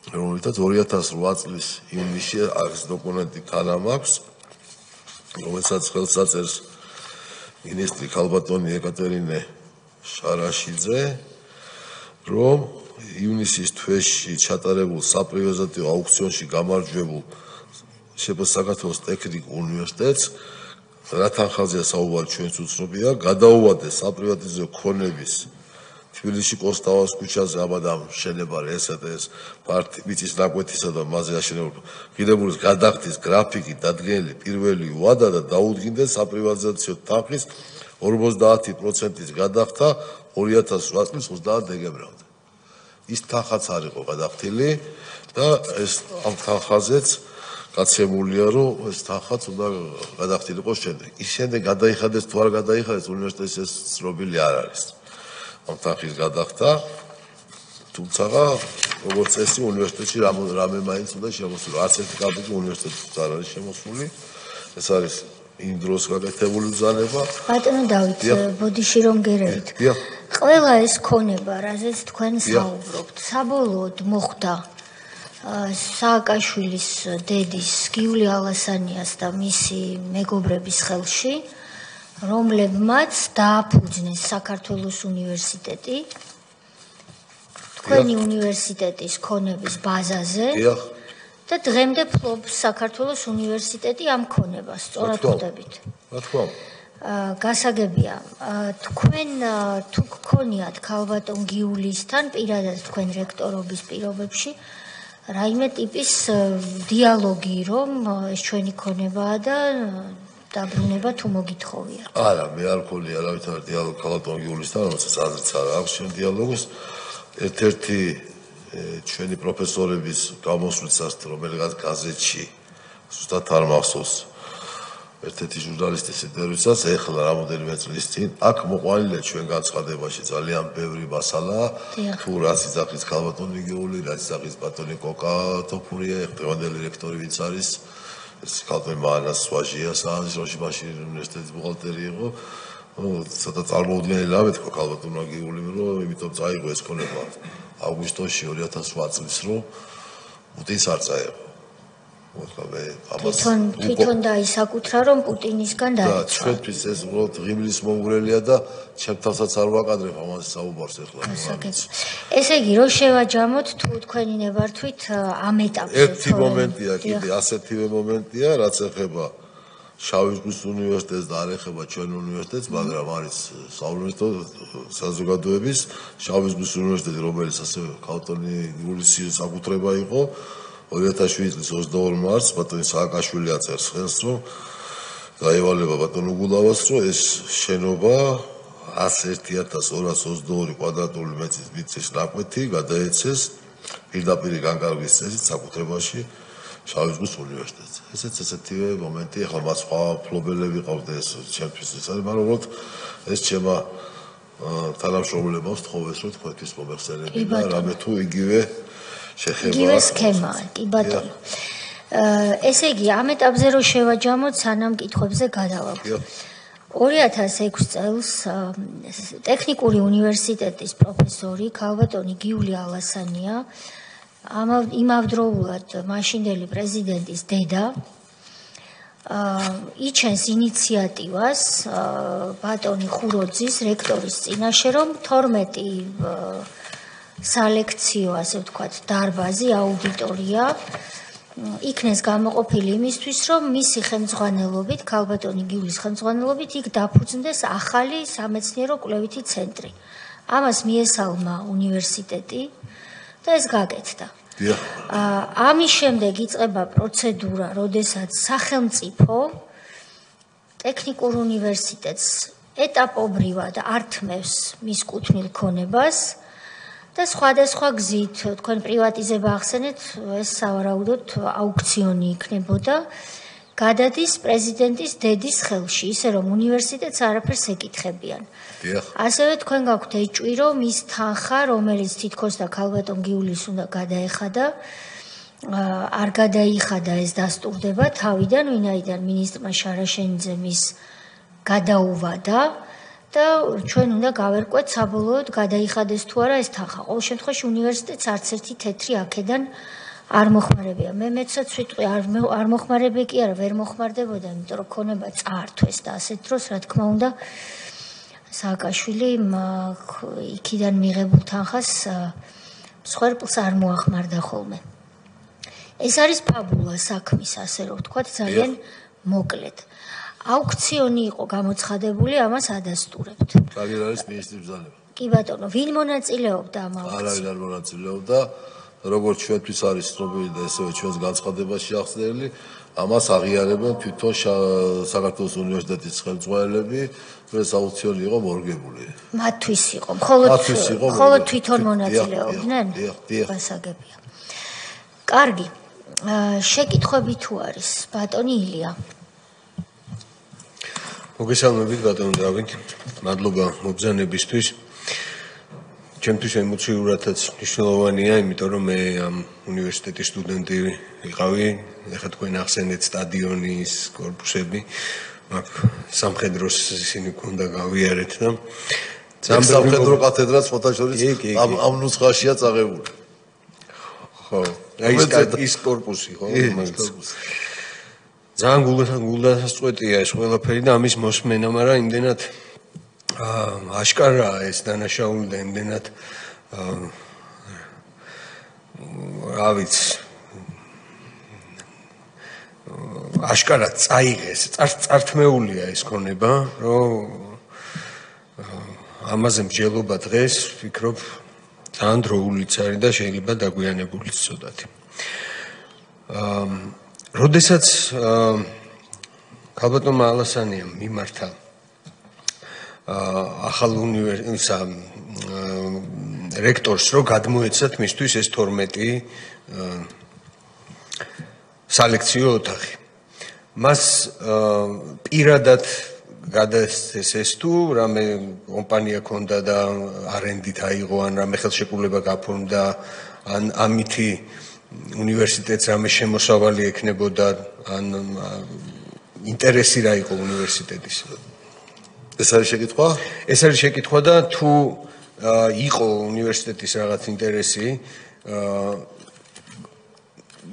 რომელთაც 2008 წლის ივნისში არის დოკუმენტი თანამ აქვს, რომელსაც ხელს აწერს მინისტრი ქალბატონი ეკატერინე შარაშიძე, რომ ივნისის თვეში ჩატარებულ საპრივატიზაციო აუქციონში გამარჯვებულ საქართველოს ტექნიკურ უნივერსიტეტს, რა თანხაზეა საუბარი ჩვენს უცნობია, გადაუვადეს საპრივატიზაციო ქონების თბილისში კოსტავას ქუჩაზე აბადამ შენებარ ესეთეს მიწის ნაკვეთისა და მასზე აშენებულ ღირებულის გადახდის გრაფიკი დადგენილი პირველი ვადა და დაუდგინდეს საპრივატიზაციო თანხის 50%-ის გადახდა 2008 წლის 30 დეკემბრამდე. ის თანხაც არ იყო გადახდილი და ეს ამ თანხაზეც გაცემულია, რომ ეს თანხაც უნდა გადახდილიყო შემდეგ. ის შემდეგ გადაიხადეს თუ არ გადაიხადეს უნივერსიტეტის ეს ცნობილი არ არის. ამ თანხის გადახდა, თუმცა როგორც წესი უნივერსიტეტში რამე მაინც უნდა შემოსულიყო. არც ერთი კაპიტი უნივერსიტეტში არ არის შემოსული. ეს არის იმ დროს გაკეთებული ბრძანება. ბატონო დავით, ბოდიში რომ გერევით. ყველა ეს ქონება, რაზეც თქვენ საუბრობთ, საბოლოოდ მოხდა სააკაშვილის დედის გიული ალასანიას და მისი მეგობრების ხელში, რომლებმაც დააფუძნეს საქართველოს უნივერსიტეტი, თქვენი უნივერსიტეტის ქონების ბაზაზე და დღემდე ფლობს საქართველოს უნივერსიტეტი ამ ქონებას, სწორად ხვდებით. რა თქმა უნდა. გასაგებია, თქვენ თუ გქონიათ ქალბატონ გიულისთან პირადად თქვენ რექტორობის პირობებში რაიმე ტიპის დიალოგი, რომ ეს ჩვენი ქონებაა და დაბრუნება თუ მოგითხოვია. არა, მე არ მქონია არავითარ დიალოგი ქალბატონ გიულისთან, რომელსაც აზრიც არ აქვს შენ დიალოგის. ერთ-ერთი ჩვენი პროფესორების გამოსვლისას, რომელიღაც გაზეთში ზუსტად არ მახსოვს ერთ-ერთი ჟურნალისტის ინტერვიუსაც, ეხლა რამოდენიმე წლის წინ, აქ მოყვანილია ჩვენ განცხადებაში ძალიან ბევრი მასალა, თუ რაც იძახის ქალბატონი გიული, რაც იძახის ბატონი კოკა თოფურია, დღევანდელი რექტორი ვინც არის, ეს ქალბატონი მანას ვაჟია, საანჟელოში მაშინ უნივერსიტეტის ბუღალტერი იყო. ცოტა წარმოუდგენელი რამე თქვა ქალბატონმა გიულიმ, რომ იმიტომ წაიღო ეს ქონება აგვისტოში 2008 წლის, რომ პუტინს არ წაეღო. თვითონ დაისაკუთრა, რომ პუტინისგან დაეცვა. ჩვენთვის ეს უბრალოდ ღიმლის მომგვრელია და ჩემთანაც არ ვაკადრებ ამაზე საუბარს ეხლა. ესე იგი, რომ შევაჯამოთ თუ თქვენი ნებართვით ამ ეტაპზე. ერთი მომენტია კიდე, ასეთივე მომენტია, რაც ეხება შავი ზღვის უნივერსიტეტს და არ ეხება ჩვენ უნივერსიტეტს, მაგრამ არის საუნივერსიტეტო საზოგადოების შავი ზღვის უნივერსიტეტი, რომელიც ასევე ქალბატონი გიულის საკუთრება იყო. 2007 წლის 22 მარტს ბატონი სააკაშვილი აწერს ხელს, რომ გაევალება ბატონო გულავას, რომ ეს შენობა 101.222 კვადრატული მეტრის ნაკვეთი გადაეცეს პირდაპირ განკარგვის წესით საკუთრებაში შავი ზღვის უნივერსიტეტს. ესეთივე მომენტი, ახლა მას სხვა ფლობელები ყავდა ეს ჩემთვის ეს არის, მაგრამ უბრალოდ ეს ჩემმა თანამშრომლებმა სთხოვეს, რომ თქვენთვის მომეხსენები და რამე თუ იგივე შეხება. იგივე სქემაა, კი ბატონო. ესე იგი, ამ ეტაპზე რო შევაჯამოთ, სანამ კითხვებზე გადავაქვთ. 2006 წელს ტექნიკური უნივერსიტეტის პროფესორი ქალბატონი გიული ალასანია იმავდროულად მაშინდელი პრეზიდენტის დედა იჩენს ინიციატივას ბატონი ხუროძის რექტორის წინაშე, რომ 12 სალექციო, ასე ვთქვათ, დარბაზი, აუდიტორია იქნეს გამოყოფილი იმისთვის, რომ მისი ხელმძღვანელობით, ქალბატონი გიulis ხელმძღვანელობით იქ დაფუძნდეს ახალი სამეცნიერო კვლევითი ცენტრი. ამას მიესალმა უნივერსიტეტი და ეს გაკეთდა. ამის შემდეგ იწყება პროცედურა, როდესაც სახელმწიფო ტექნიკურ უნივერსიტეტს ეტაპობრივად ართმევს მის კუთვნილ ქონებას და სხვადასხვა გზით, თქვენ პრივატიზება ახსენეთ, ეს სავარაუდოდ აუქციონი იქნებოდა, გადადის პრეზიდენტის დედის ხელში, ისე რომ უნივერსიტეტს არაფერს ეკითხებიან. ასევე თქვენ გაქვთ ეჭვირო მის თანხა, რომელიც თითქოს და ქალბატონ გიulis უნდა გადაეხადა, არ გადაიხადა ეს დასტურდება თავიდან, ვინაიდან მინისტრმა შარაშენიძემ ის გადაუვადა და ჩვენ უნდა გავერკვეთ საბოლოოდ გადაიხადეს თუ არა ეს თანხა. ყოველ შემთხვევაში უნივერსიტეტს არც ერთი თეთრი აქედან არ მოხმარებია. მე მეცაც ვიტყვი არ მოხმარებია კი არა, ვერ მოხმარდებოდა, იმიტომ რომ ქონება წაართვეს და ასეთ დროს, რა თქმა უნდა, სააკაშვილი იქიდან მიღებულ თანხას მსხვერპლს არ მოახმარდა ხოლმე. ეს არის ფაბულა საქმის, ასე რომ ვთქვათ, ძალიან მოკლედ. აუქციონი იყო გამოცხადებული, ამას ადასტურებთ. კარგი არის მინისტრის ბრძანება. კი ბატონო, ვინ მონაწილეობდა ამ აუქციონში? არავინ არ მონაწილეობდა, როგორც ჩვენთვის არის ცნობილი და ესევე ჩვენს განცხადებაში ახსნილი, ამას აღიარებენ თვითონ საქართველოს უნივერსიტეტის ხელმძღვანელები, ეს აუქციონი იყო მორგებული. მათთვის იყო, მხოლოდ თვითონ მონაწილეობდნენ? გასაგებია. კარგი, შეკითხვები თუ არის, ბატონი ილია. მოგესალმებით ბატონო დავით, მადლობა მობრძანებისთვის. ჩემთვის ემოციურადაც მნიშვნელოვანია, იმიტომ რომ მე ამ უნივერსიტეტის სტუდენტი ვიყავი, ეხლა თქვენ ახსენეთ სტადიონის კორპუსები, მაგ სამხედროს ისინი ქონდა გავიარეთ და სამხედრო კათედრაც ფოთაშორის ამ ნუსხაშია წაღებული. ხო, ის კორპუსი, ხო, ძალიან გულდასაწყვეტია ეს ყველაფერი და ამის მოსმენა, მაგრამ იმდენად აშკარაა ეს დანაშაული და იმდენად რა ვიცი აშკარად წაიღეს, წართმეულია ეს ქონება, რომ ამაზე მსჯელობა დღეს ვფიქრობ ძალიან დროულიც არის და შეიძლება დაგვიანებულიც ცოტათი. როდესაც ქალბატონმა ალასანიამ მიმართა ახალ რექტორს, რომ გადმოეცათ მისთვის ეს 12 სალექციო ოთახი. მას პირადად გადასცეს ეს თუ რამე კომპანია ქონდა და არენდით აიღო, ან რამე ხელშეკრულება გაფორმდა, ან ამითი უნივერსიტეტს რამე შემოსავალი ექნებოდა, ან ინტერესი რა იყო უნივერსიტეტის. ეს არის შეკითხვა? ეს არის შეკითხვა და თუ იყო უნივერსიტეტის რაღაც ინტერესი,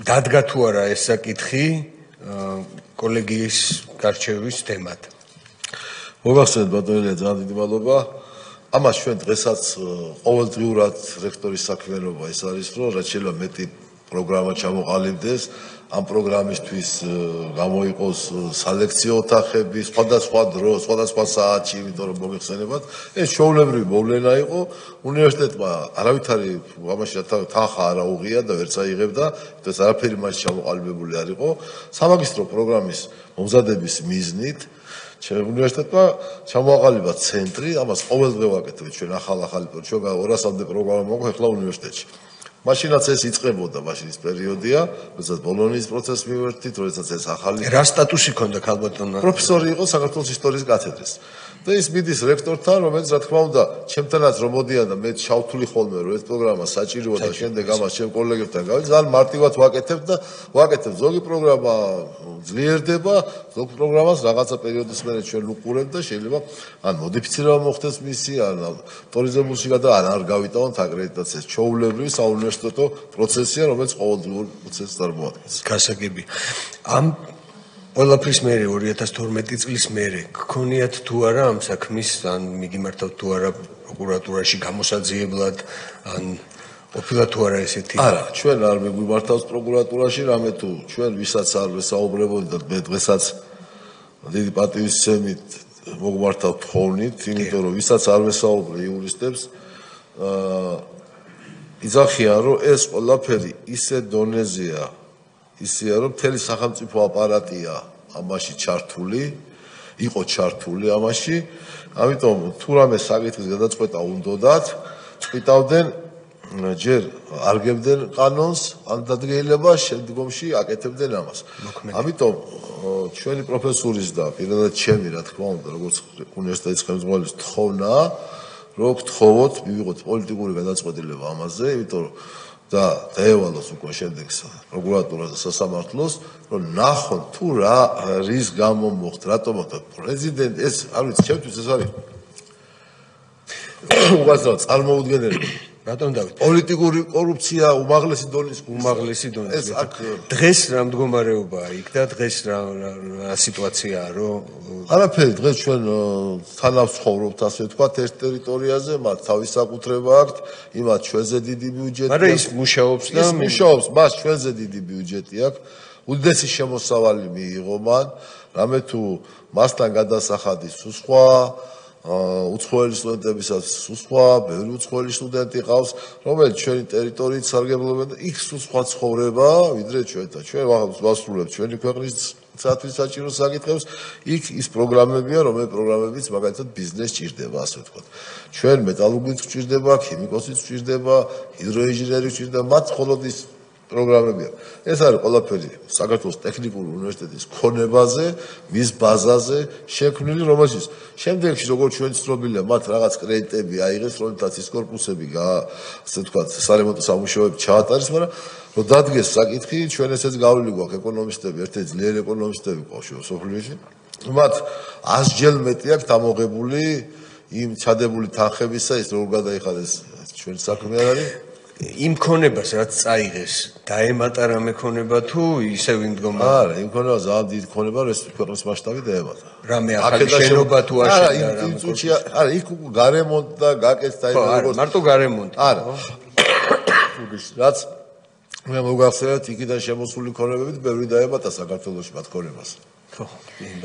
დადგა თუ არა ეს საკითხი კოლეგიის გარჩევის თემად. მოგახსენეთ ბატონო, ძალიან დიდი მადლობა. ამას ჩვენ დღესაც ყოველდღიურად რექტორის საქმიანობა ეს არის, რომ რაც შეიძლება მეტი პროგრამა ჩამოყალიბდეს, ამ პროგრამისთვის გამოიყოს სალექციო ოთახები, სხვადასხვა დრო, სხვადასხვა საათში, იმიტომ რომ მოგეხსენებათ, ეს ჩვეულებრივი მოვლენა იყო, უნივერსიტეტმა არავითარი ამაში თანხა არ აუღია და ვერც აიღებდა, ეს არაფერი მას ჩამოყალიბებული არ იყო. სამაგისტრო პროგრამის მომზადების მიზნით უნივერსიტეტმა ჩამოაყალიბა ცენტრი, ამას ყოველდღე ვაკეთებთ ჩვენ ახალი ჩვენ 200-მდე პროგრამა მოყვა ახლა უნივერსიტეტში. მაშინაც ეს იწყებოდა, მაშინ ის პერიოდია, როდესაც ბოლონიის პროცესს მივერთით, როდესაც ეს ახალი რა სტატუსი ჰქონდა ქალბატონმა? პროფესორი იყო საქართველოს ისტორიის კათედრის. და ის მიდის რექტორთან, რომელიც რა თქმა უნდა, ჩემთანაც რომ მოდიან და მე ჩავთვლი ხოლმე, რომ ეს პროგრამა საჭიროა და შემდეგ ამას ჩემ კოლეგებთან გავიც, ძალიან მარტივად ვაკეთებ და ვაკეთებ. ზოგი პროგრამა ძლიერდება, ზოგ პროგრამას რაღაცა პერიოდის მერე ჩვენ ვუყურებთ და შეიძლება ან მოდიფიცირება მოხდეს მისი, ან ავტორიზებულში გადა, არ გავიტანოთ აკრედიტაციას. ჩვეულებრივი საუნივერსიტეტო პროცესია, რომელიც ყოველდღიურ პროცესს წარმოადგენს. გასაგები. ამ ყველაფრის მერე 2012 წლის მერე გქონიათ თუ არა ამ საქმის ან მიგიმართავთ თუ არა პროკურატურაში გამოსაძიებლად ან ყოფილა თუ არა ესეთი? არა, ჩვენ არ მიგვიმართავს პროკურატურაში, რამე თუ ჩვენ ვისაც არ ვესაუბრებოდი და მე დღესაც დიდი პატივისცემით მოგმართავთ თხოვნით, იმიტომ რომ ვისაც არ ვესაუბრე იურისტებს, იძახიან რომ ეს ყველაფერი ისე დონეზეა, ისეა რომ მთელი სახელმწიფო აპარატია ამაში ჩართული, იყო ჩართული ამაში, ამიტომ თუ რამე საკითხის გადაწყვეტა უნდოდათ, წვითავდნენ ჯერ არგებდნენ ყანონს, ან დადგენილებას, შემდგომში აკეთებდნენ ამას. ამიტომ ჩვენი პროფესურის და პირადად ჩემი, რა თქმა უნდა, როგორც უნივერსიტეტის ხელმძღვანელის თხოვნაა, რომ გთხოვოთ, მივიღოთ პოლიტიკური გადაწყვეტილება ამაზე, იმიტომ რომ და დაევალოს უკვე შემდეგ პროკურატურას და სასამართლოს, რომ ნახონ თუ რა რის გამო მოხდა, რატომ მოხდა. პრეზიდენტ ეს არ ვიცი, ჩემთვის ეს არის უგაზრდა წარმოუდგენელი. რატომ დავით? პოლიტიკური კორუფცია უმაღლესი დონის ეს აქ დღეს რა მდგომარეობაა იქ და დღეს რა სიტუაციაა, რომ არაფერი დღეს ჩვენ თანავს ცხოვრობთ, ასე ვთქვათ, ერთ ტერიტორიაზე, მათ თავის საკუთრება აქვთ, იმათ ჩვენზე დიდი ბიუჯეტი აქვს. მაგრამ ის მუშაობს და მუშაობს, მას ჩვენზე დიდი ბიუჯეტი აქვს. უდიდესი შემოსავალი მიიღო მან, რამე თუ მასთან გადასახადი სულ სხვა უცხოელი სტუდენტებისაც სულ სხვა, ბევრი უცხოელი სტუდენტი ყავს, რომელიც ჩვენი ტერიტორიით სარგებლობენ და იქ სულ სხვა ცხოვრება, ვიდრე ჩვენთან. ჩვენ ვასრულებთ ჩვენი ქვეყნის სათვის საჭირო საკითხებს, იქ ის პროგრამებია, რომელიც პროგრამებიც მაგალითად ბიზნეს ჭირდება, ასე ვთქვათ. ჩვენ მეტალურგიც ჭირდება, ქიმიკოსიც ჭირდება, ჰიდროინჟინერი ჭირდება, მათ მხოლოდ ის პროგრამებია. ეს არის ყველაფერი საქართველოს ტექნიკური უნივერსიტეტის ქონებაზე, მის ბაზაზე შექმნილი, რომელშიც შემდეგში როგორც ჩვენ ცნობილია, მათ რაღაც კრედიტები აიღეს, რომელთაც ის კორპუსები ასე ვთქვათ, სარემონტო სამუშაოები ჩაატარეს, მაგრამ რომ დადგეს საკითხი, ჩვენ ესეც გავლილი გვაქვს ეკონომისტები, ერთ-ერთი ძლიერი ეკონომისტები ყავშო სოფლიოში. მათ 100-ჯერ მეტი აქვს დამოღებული იმ ჩადებული თანხებისა, ის როგორ გადაიხადეს ჩვენ საქმე არ არის. იმ ქონებას რაც წაიღეს, დაემატა მეკონება თუ ისევ იმ მდგომარეობა? არა, იმ ქონება ძალიან დიდი ქონება, რომ ეს ქვეყნის მასშტაბი დაემატა. რამე ახალი შენობა თუ აშენდა? არა, იქ გარემონტ და გაკეთდა იმ როგორც მარტო გარემონტი. არა. რაც მე მოგახსენებთ, იქიდან შემოსული ქონებებით ბევრი დაემატა საქართველოში მათ ქონებას. ხო,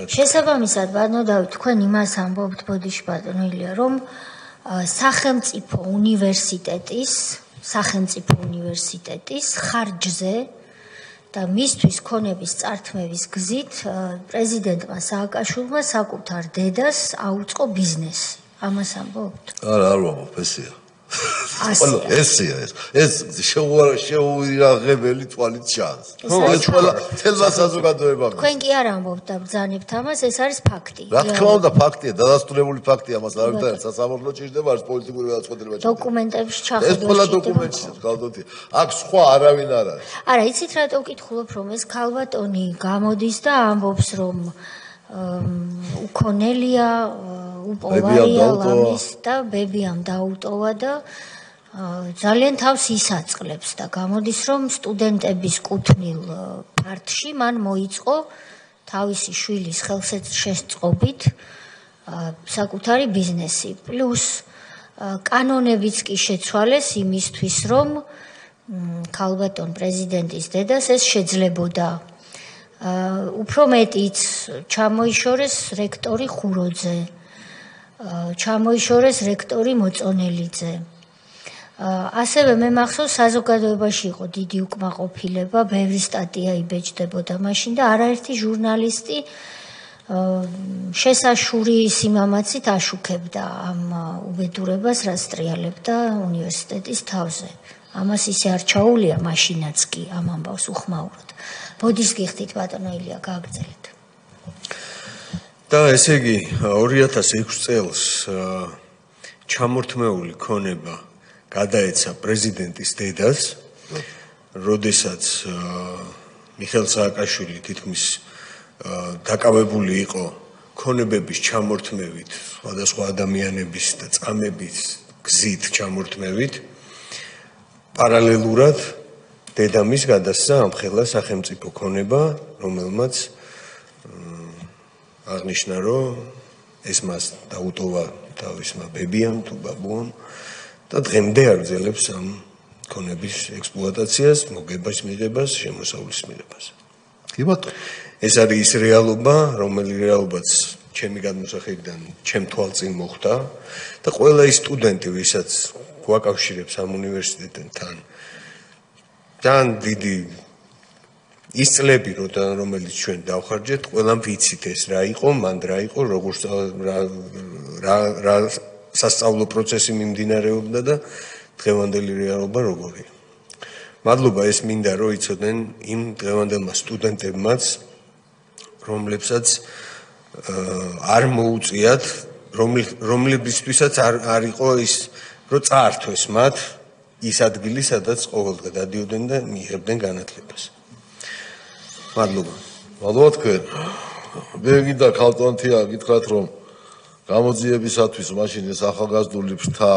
შესაბამისად, ბატონო დავით, თქვენ იმას ამბობთ, ბოდიში ბატონო ილია, რომ სახელმწიფო უნივერსიტეტის ხარჯზე და მისთვის ქონების წართმევის გზით პრეზიდენტმა სააკაშვილმა საკუთარ დედას აუწყო ბიზნესი. ამას ამბობთ? არა, არ ვამბობ, ესეა. ესეა ეს შეუღირაღებელი თვალით ჩანს. ხო, ეს ყველა თელმა საზოგადოებამ. თქვენ კი არ ამბობთ და ბრძანებთ ამას, ეს არის ფაქტი. რა თქმა უნდა, ფაქტია, დადასტურებული ფაქტია, ამას არ უნდა სასამართლო ჭირდება, არის პოლიტიკური გადაწყვეტილება ჭირდება. დოკუმენტებში ჩახედვა. ეს ყველა დოკუმენტში გალდოთი. აქ სხვა არავინ არ არის. არა, იცით რატო ვკითხულობ, რომ ეს ქალბატონი გამოდის და ამბობს, რომ უკონელია, უპოვარია ლამის და ბებიამ დაუტოვა და ძალიან თავს ისაწყლებს და გამოდის, რომ სტუდენტების კუთვნილ პარტში მან მოიწყო თავისი შვილის ხელშეწყობით საკუთარი ბიზნესი. პლუს კანონებიც კი შეცვალეს იმისთვის, რომ ქალბატონ პრეზიდენტის დედას ეს შეძლებოდა. უფრო მეტიც ჩამოიშორეს რექტორი ხუროძე, ჩამოიშორეს რექტორი მოწონელიძე. ასევე მე მახსოვს საზოგადოებაში იყო დიდი უკმაყოფილება, ბევრი სტატია იბეჭდებოდა მაშინ და არაერთი ჟურნალისტი შესაშური სიმამაცით აშუქებდა ამ უბედურებას, რაც ტრიალებდა უნივერსიტეტის თავზე. ამას ისე არ ჩაუვლია მაშინაც კი ამ ამბავს უხმაუროთ. ბოდის გიხდით ბატონო ილია გააგრძელეთ. და ესე იგი 2006 წელს ჩამორთმეული ქონება გადაეცა პრეზიდენტის დედას, როდესაც მიხეილ სააკაშვილი თითქმის დაკავებული იყო ქონებების ჩამორთმევით, სხვადასხვა ადამიანების და წამების გზით ჩამორთმევით, პარალელურად დედამის გადასცა ამხელა სახელმწიფო ქონება, რომელმაც აღნიშნა, რომ ეს მას დაუტოვა თავისმა ბებიამ თუ ბაბუამ და დღემდე აგრძელებს ამ ქონების ექსპლუატაციას, მოგებას მიღებას, შემოსავლის მიღებას. კი ბატონო. ეს არის ის რეალობა, რომელი რეალობაც ჩემი გადმოსახედიდან ჩემ თვალწინ მოხდა და ყველა ის სტუდენტი, ვისაც გვაკავშირებს ამ უნივერსიტეტთან, ძალიან დიდი ის წლები, რომელიც ჩვენ დავხარჯეთ, ყველამ ვიცით ეს რა იყო, მან რა იყო, როგორ რა სასწავლო პროცესი მიმდინარეობდა და დღევანდელი რეალობა როგორია. მადლობა ეს მინდა რომ იცოდნენ იმ დღევანდელმა სტუდენტებმაც, რომლებსაც არ მოუწიათ, რომლებისთვისაც არ იყო ის, რომ წაართვეს მათ ის ადგილი, სადაც ყოველდღე დადიოდნენ და მიიღებდნენ განათლებას. მადლობა. მადლობა თქვენ. მე გინდა ქალტონთია გითხრათ რომ გამოძიებისათვის მაშინ ეს ახალგაზრდული ფრთა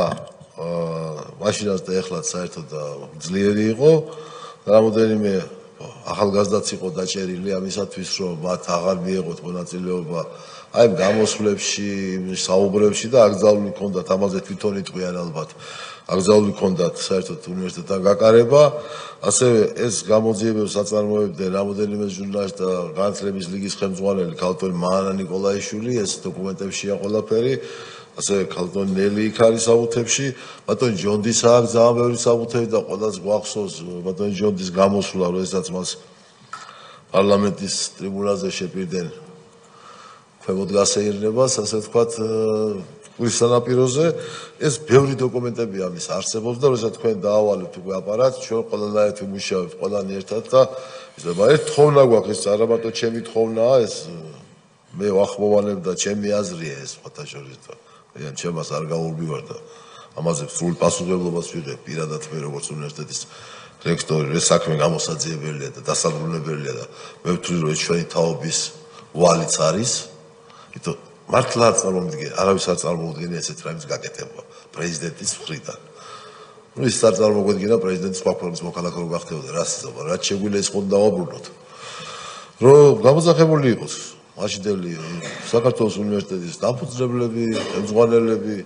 მაშინაც და ეხლაც საერთოდ ძლიერი იყო. რამოდენიმე ახალგაზრდაც იყო დაჭერილი ამისათვის რომ მათ აღარ მიეღოთ მონაწილეობა აი გამოსვლებში, საუბრებში და აკრძალული ჰქონდათ ამაზე თვითონ იტყვიან ალბათ. აკრძალული ჰქონდათ საერთოდ უნივერსიტეტთან გაკარება. ასევე ეს გამოძიებებს აწარმოებდნენ რამოდენიმე ჟურნალისტი და განათლების ლიგის ხელმძღვანელი ქალბატონი მანანა ნიკოლაიშვილი, ეს დოკუმენტებშია ყველაფერი. ასევე ქალბატონი ნელი იქ არის საბუთებში, ბატონი ჯონდის აქვს ძალიან ბევრი საბუთები და ყველას გვახსოვს ბატონი ჯონდის გამოსვლა, როდესაც მას პარლამენტის ტრიბუნაზე შეპირდნენ ქვემოთ გასეირნებას, ასე ვთქვათ, წყვილის სანაპიროზე. ეს ბევრი დოკუმენტები ამის არსებობს და როდესაც თქვენ დაავალებთ უკვე აპარატს, ჩვენ ყველანაირად ვიმუშავებთ ყველანი ერთად და იზრდება ერთ თხოვნა გვაქვს, ეს არა მარტო ჩემი თხოვნაა, ეს მე ვახმოვანებ და ჩემი აზრია ეს სხვათა შორის და ან ჩემას არ გაურბივარ და ამაზე სრულ პასუხებლობას ვიღებ პირადად მე როგორც უნივერსიტეტის რექტორი, ეს საქმე გამოსაძიებელია და დასაბრუნებელია და მე ვთვლი რომ ეს ჩვენი თაობის ვალიც არის. ითო მართლა არ წარმოვიდგენ, არავის არ წარმოუდგენია ესეთ რამის გაკეთება პრეზიდენტის მხრიდან. ნუ ის არ წარმოგვედგინა პრეზიდენტის ფაქტორის მოქალაქე რო გახდებოდა, რა სიზობა, რაც შეგვიძლია ის ხომ დავაბრუნოთ. რომ გამოძახებული იყოს მაშინდელი საქართველოს უნივერსიტეტის დამფუძნებლები, ხელმძღვანელები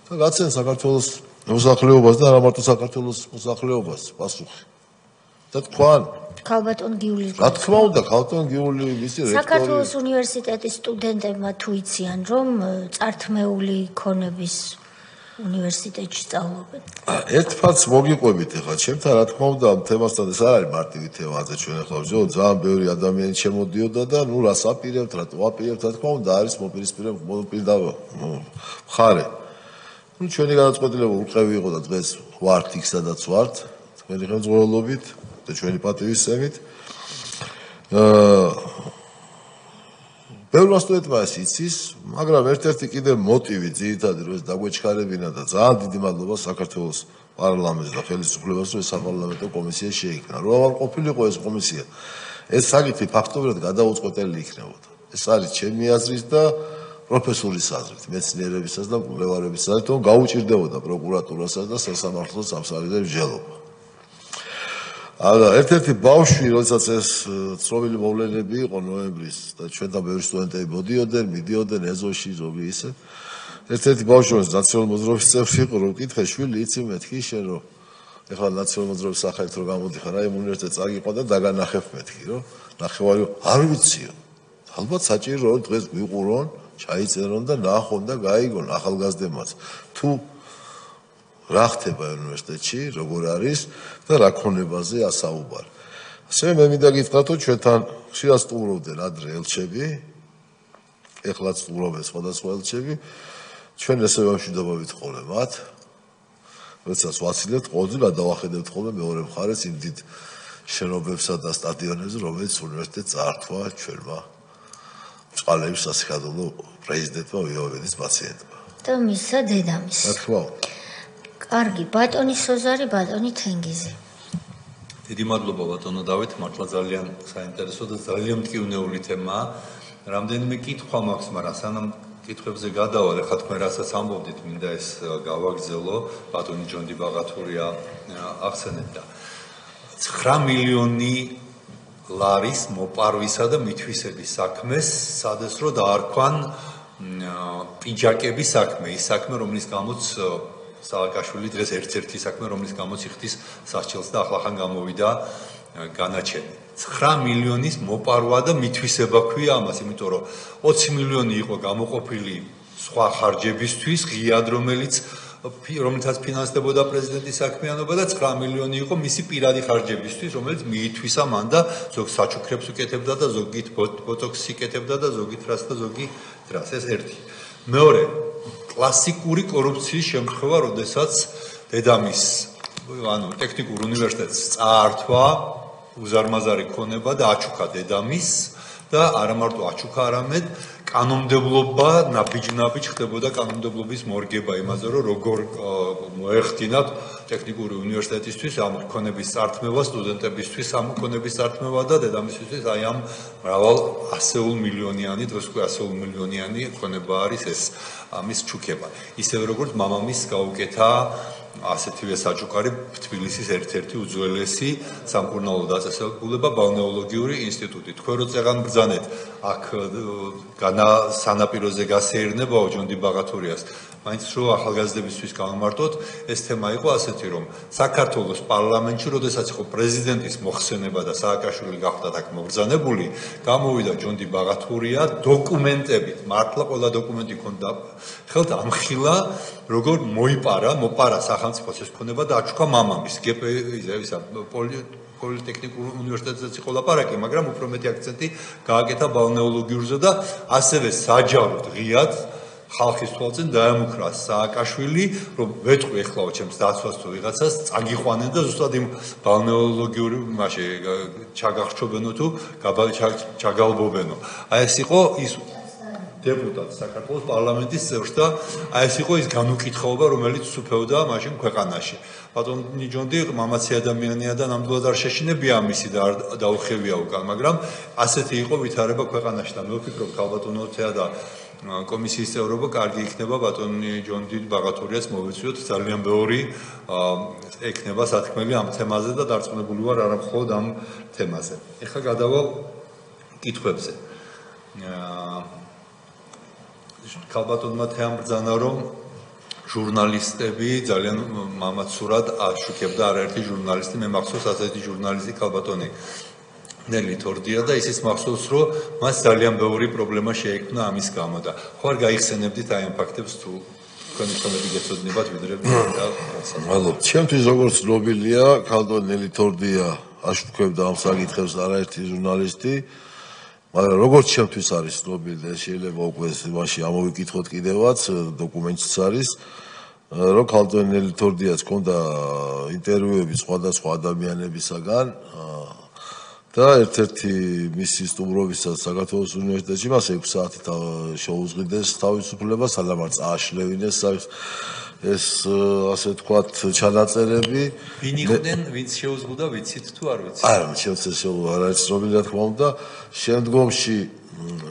და გაცენ საქართველოს მოსახლეობას და არა მარტო საქართველოს მოსახლეობას პასუხი. და თქვენ ქალბატონ გიული რა თქმა უნდა ქალბატონ გიული მისი რექტორი საქართველოს უნივერსიტეტის სტუდენტებმა თუ იციან რომ წართმეული ქონების უნივერსიტეტში სწავლობენ. ერთ ფაქტს მოგიყვებით ახლა ჩემთან რა თქმა უნდა ამ თემასთან ეს არ არის მარტივი თემა ასე ჩვენ ახლა ვზო ძალიან ბევრი ადამიანი შემოდიოდა და ნუ რა საპირებთ რა ვაპირებთ რა თქმა უნდა არის მოპირისპირდა მხარე. ნუ ჩვენი გადაწყვეტილება უყევი იყო და დღეს ვართ იქ სადაც ვართ თქვენი ხელმძღვანელობით და ჩვენი პატივისცემით. ბევრმა სტუდენტმა ეს იცის, მაგრამ ერთ-ერთი კიდე მოტივი ძირითადი რომ ეს დაგვეჩქარებინა და ძალიან დიდი მადლობა საქართველოს პარლამენტს და ხელისუფლებას რომ ეს საპარლამენტო კომისია შეიქმნა. რომ არ ყოფილიყო ეს კომისია, ეს საკითხი ფაქტობრივად გადაუწყვეტელი იქნებოდა. ეს არის ჩემი აზრით და პროფესორის აზრით, მეცნიერებისას და კვლევარების აზრით, რომ გაუჭირდებოდა პროკურატურასაც და სასამართლოს ამ საკითხზე მსჯელობა. არა, ერთ-ერთი ბავშვი, როდესაც ეს ცნობილი მოვლენები იყო ნოემბრის და ჩვენთან ბევრი სტუდენტები მიდიოდნენ ეზოში, ზოგი ისე. ერთ-ერთი ბავშვი, რომელიც ნაციონალური მოძრაობის წევრი იყო, რომ კითხე, შვილი, იცი მეთქი შენ, რომ ეხლა ნაციონალური მოძრაობის სახელით რო გამოდიხარ, აი უნივერსიტეტს წაგიყვა და დაგანახებ მეთქი, რომ ნახევარი არ ვიციო. ალბათ საჭირო რომ დღეს გვიყურონ, ჩაიწერონ და ნახონ და გაიგონ ახალგაზრდებმაც. თუ რა ხდება უნივერსიტეტში, როგორ არის და რა ქონებაზე ასაუბარ. ასევე მე მინდა გითხრათ, რომ ჩვენთან ხშირად სტუმრობდნენ ადრე ელჩები, ეხლაც სტუმრობენ სხვადასხვა ელჩები, ჩვენ ესე ვამშვიდობა ვითხოვლე მათ. როდესაც ვაცილებთ, ყოველდღე გადავახედებთ ხოლმე მეორე მხარეს იმ დიდ შენობებსა და სტადიონებზე, რომელიც უნივერსიტეტს წაართვა ჩვენმა წყალების სასიხადულო პრეზიდენტმა ვიავედის პაციენტმა. და მისა დედამის. რა თქმა უნდა. კარგი, ბატონი სოზარი, ბატონი თენგიზი. დიდი მადლობა ბატონო დავით, მართლა ძალიან საინტერესო და ძალიან მტკივნეული თემაა. რამდენიმე კითხვა მაქვს, მაგრამ სანამ კითხვებზე გადავალ, ახლა თქვენ რასაც ამბობდით, მინდა ეს გავაგრძელო, ბატონი ჯონდი ბაღათურია ახსენეთ და 9 მილიონი ლარის მოპარვისა და მითვისების საქმეს სადეს რო დაარქვან პიჯაკების საქმე, ის საქმე, რომლის გამოც სააკაშვილი დღეს ერთ-ერთი საქმე, რომლის გამოც იხდის სასჯელს და ახლახან გამოვიდა განაჩენი. 9 მილიონის მოპარვა და მითვისება ქვია ამას, იმიტომ რომ 20 მილიონი იყო გამოყოფილი სხვა ხარჯებისთვის, ღიად რომელიცაც ფინანსდებოდა პრეზიდენტის საქმიანობა და 9 მილიონი იყო მისი პირადი ხარჯებისთვის, რომელიც მიითვისა მან და ზოგ საჩუქრებს უკეთებდა და ზოგით ბოტოქსს იკეთებდა და ზოგით რას და ზოგი რას. ეს ერთი. მეორე, კლასიკური კორუფციის შემთხვევა, როდესაც დედამის, ტექნიკურ უნივერსიტეტს წაართვა უზარმაზარი ქონება და აჩუქა დედამის და არა მარტო აჩუქა, არამედ კანონმდებლობა ნაბიჯ-ნაბიჯ ხდებოდა კანონმდებლობის მორგება იმაზე, რომ როგორ მოეხდინათ ტექნიკური უნივერსიტეტისთვის ამ ქონების წართმევა, სტუდენტებისთვის ამ ქონების წართმევა და დედამისისთვის აი ამ მრავალ ასეულ მილიონიანი, დღეს უკვე ასეულ მილიონიანი ქონება არის ეს ამის ჩუქება. ისევე როგორც მამამისს გაუკეთა ასეთივე საჩუქარი თბილისის ერთ-ერთი უძველესი სამკურნალო დაწესებულება ბალნეოლოგიური ინსტიტუტი. თქვენ რო წეღან ბრძანეთ აქ სანაპიროზე გასეირნებაო ჯონდი ბაღათურიას, მაინც რო ახალგაზრდებისთვის გავმარტოთ, ეს თემა იყო ასეთი, რომ საქართველოს პარლამენტში, როდესაც იყო პრეზიდენტის მოხსენება და სააკაშვილი გახდათ აქ მობრძანებული, გამოვიდა ჯონდი ბაღათურია დოკუმენტებით, მართლა ყველა დოკუმენტი ქონდა ხელთ ამხილა, როგორ მოპარა სახელმწიფოს ეს ქონება და აჩუქა მამამის პოლიტექნიკურ უნივერსიტეტზეც იყო ლაპარაკი, მაგრამ უფრო მეტი აქცენტი გააკეთა ბალნეოლოგიურზე და ასევე საჯაროდ ღიად ხალხის თვალწინ დაემუქრა სააკაშვილი, რომ ვეთყვი ეხლაო ჩემს დაცვას თუ ვიღაცას წაგიყვანენ და ზუსტად იმ ბალნეოლოგიური მასე ჩაგახჩობენო თუ ჩაგალბობენო. აი ეს იყო ის დეპუტატი საქართველოს პარლამენტის წევრს და აი ეს იყო ის განუკითხაობა, რომელიც სუფევდა მაშინ ქვეყანაში. ბატონი ჯონდი მამაცი ადამიანია და ნამდვილად არ შეშინებია ამისი და არ დაუხევია უკან, მაგრამ ასეთი იყო ვითარება ქვეყანაში და მე ვფიქრობ ქალბატონო თეა და კომისიის წევრობა კარგი იქნება ბატონი ჯონდი ბაღათურიას მოვეცვიოთ ძალიან ბევრი ექნება სათქმელი ამ თემაზე და დარწმუნებული ვარ არა მხოლოდ ამ თემაზე. ეხლა გადავალ კითხვებზე. ქალბატონმა თეამ ბრძანა რომ ჟურნალისტები ძალიან მამაცურად აშუქებდა არაერთი ჟურნალისტი, მე მახსოვს ასეთი ჟურნალისტი ქალბატონი ნელი თორდია და ისიც მახსოვს რომ მას ძალიან ბევრი პრობლემა შეექმნა ამის გამო და ხო არ გაიხსენებდით აი ამ ფაქტებს თუ თქვენი ხმები გეცოდინებათ ვიდრე და მადლობა. ჩემთვის როგორც ცნობილია, ქალბატონი ნელი თორდია აშუქებდა ამ საკითხებს არაერთი ჟურნალისტი, მაგრამ როგორც ჩემთვის არის ცნობილი და შეიძლება უკვე მასში ამოვიკითხოთ კიდევაც დოკუმენტიც არის რომ ქალბატონი ნელი თორდიას ჰქონდა ინტერვიუები სხვადასხვა ადამიანებისაგან და ერთ-ერთი მისი სტუმრობისას საქართველოს უნივერსიტეტში მას 6 საათი შეუზღიდეს თავისუფლება, სანამ არ წააშლევინეს ეს ასე ვთქვათ ჩანაწერები. ვინ იყვნენ, ვინც შეუზღუდა, ვიცით თუ არ ვიცით? არა, შეუძლია არ არის ცნობილი რა თქმა უნდა. შემდგომში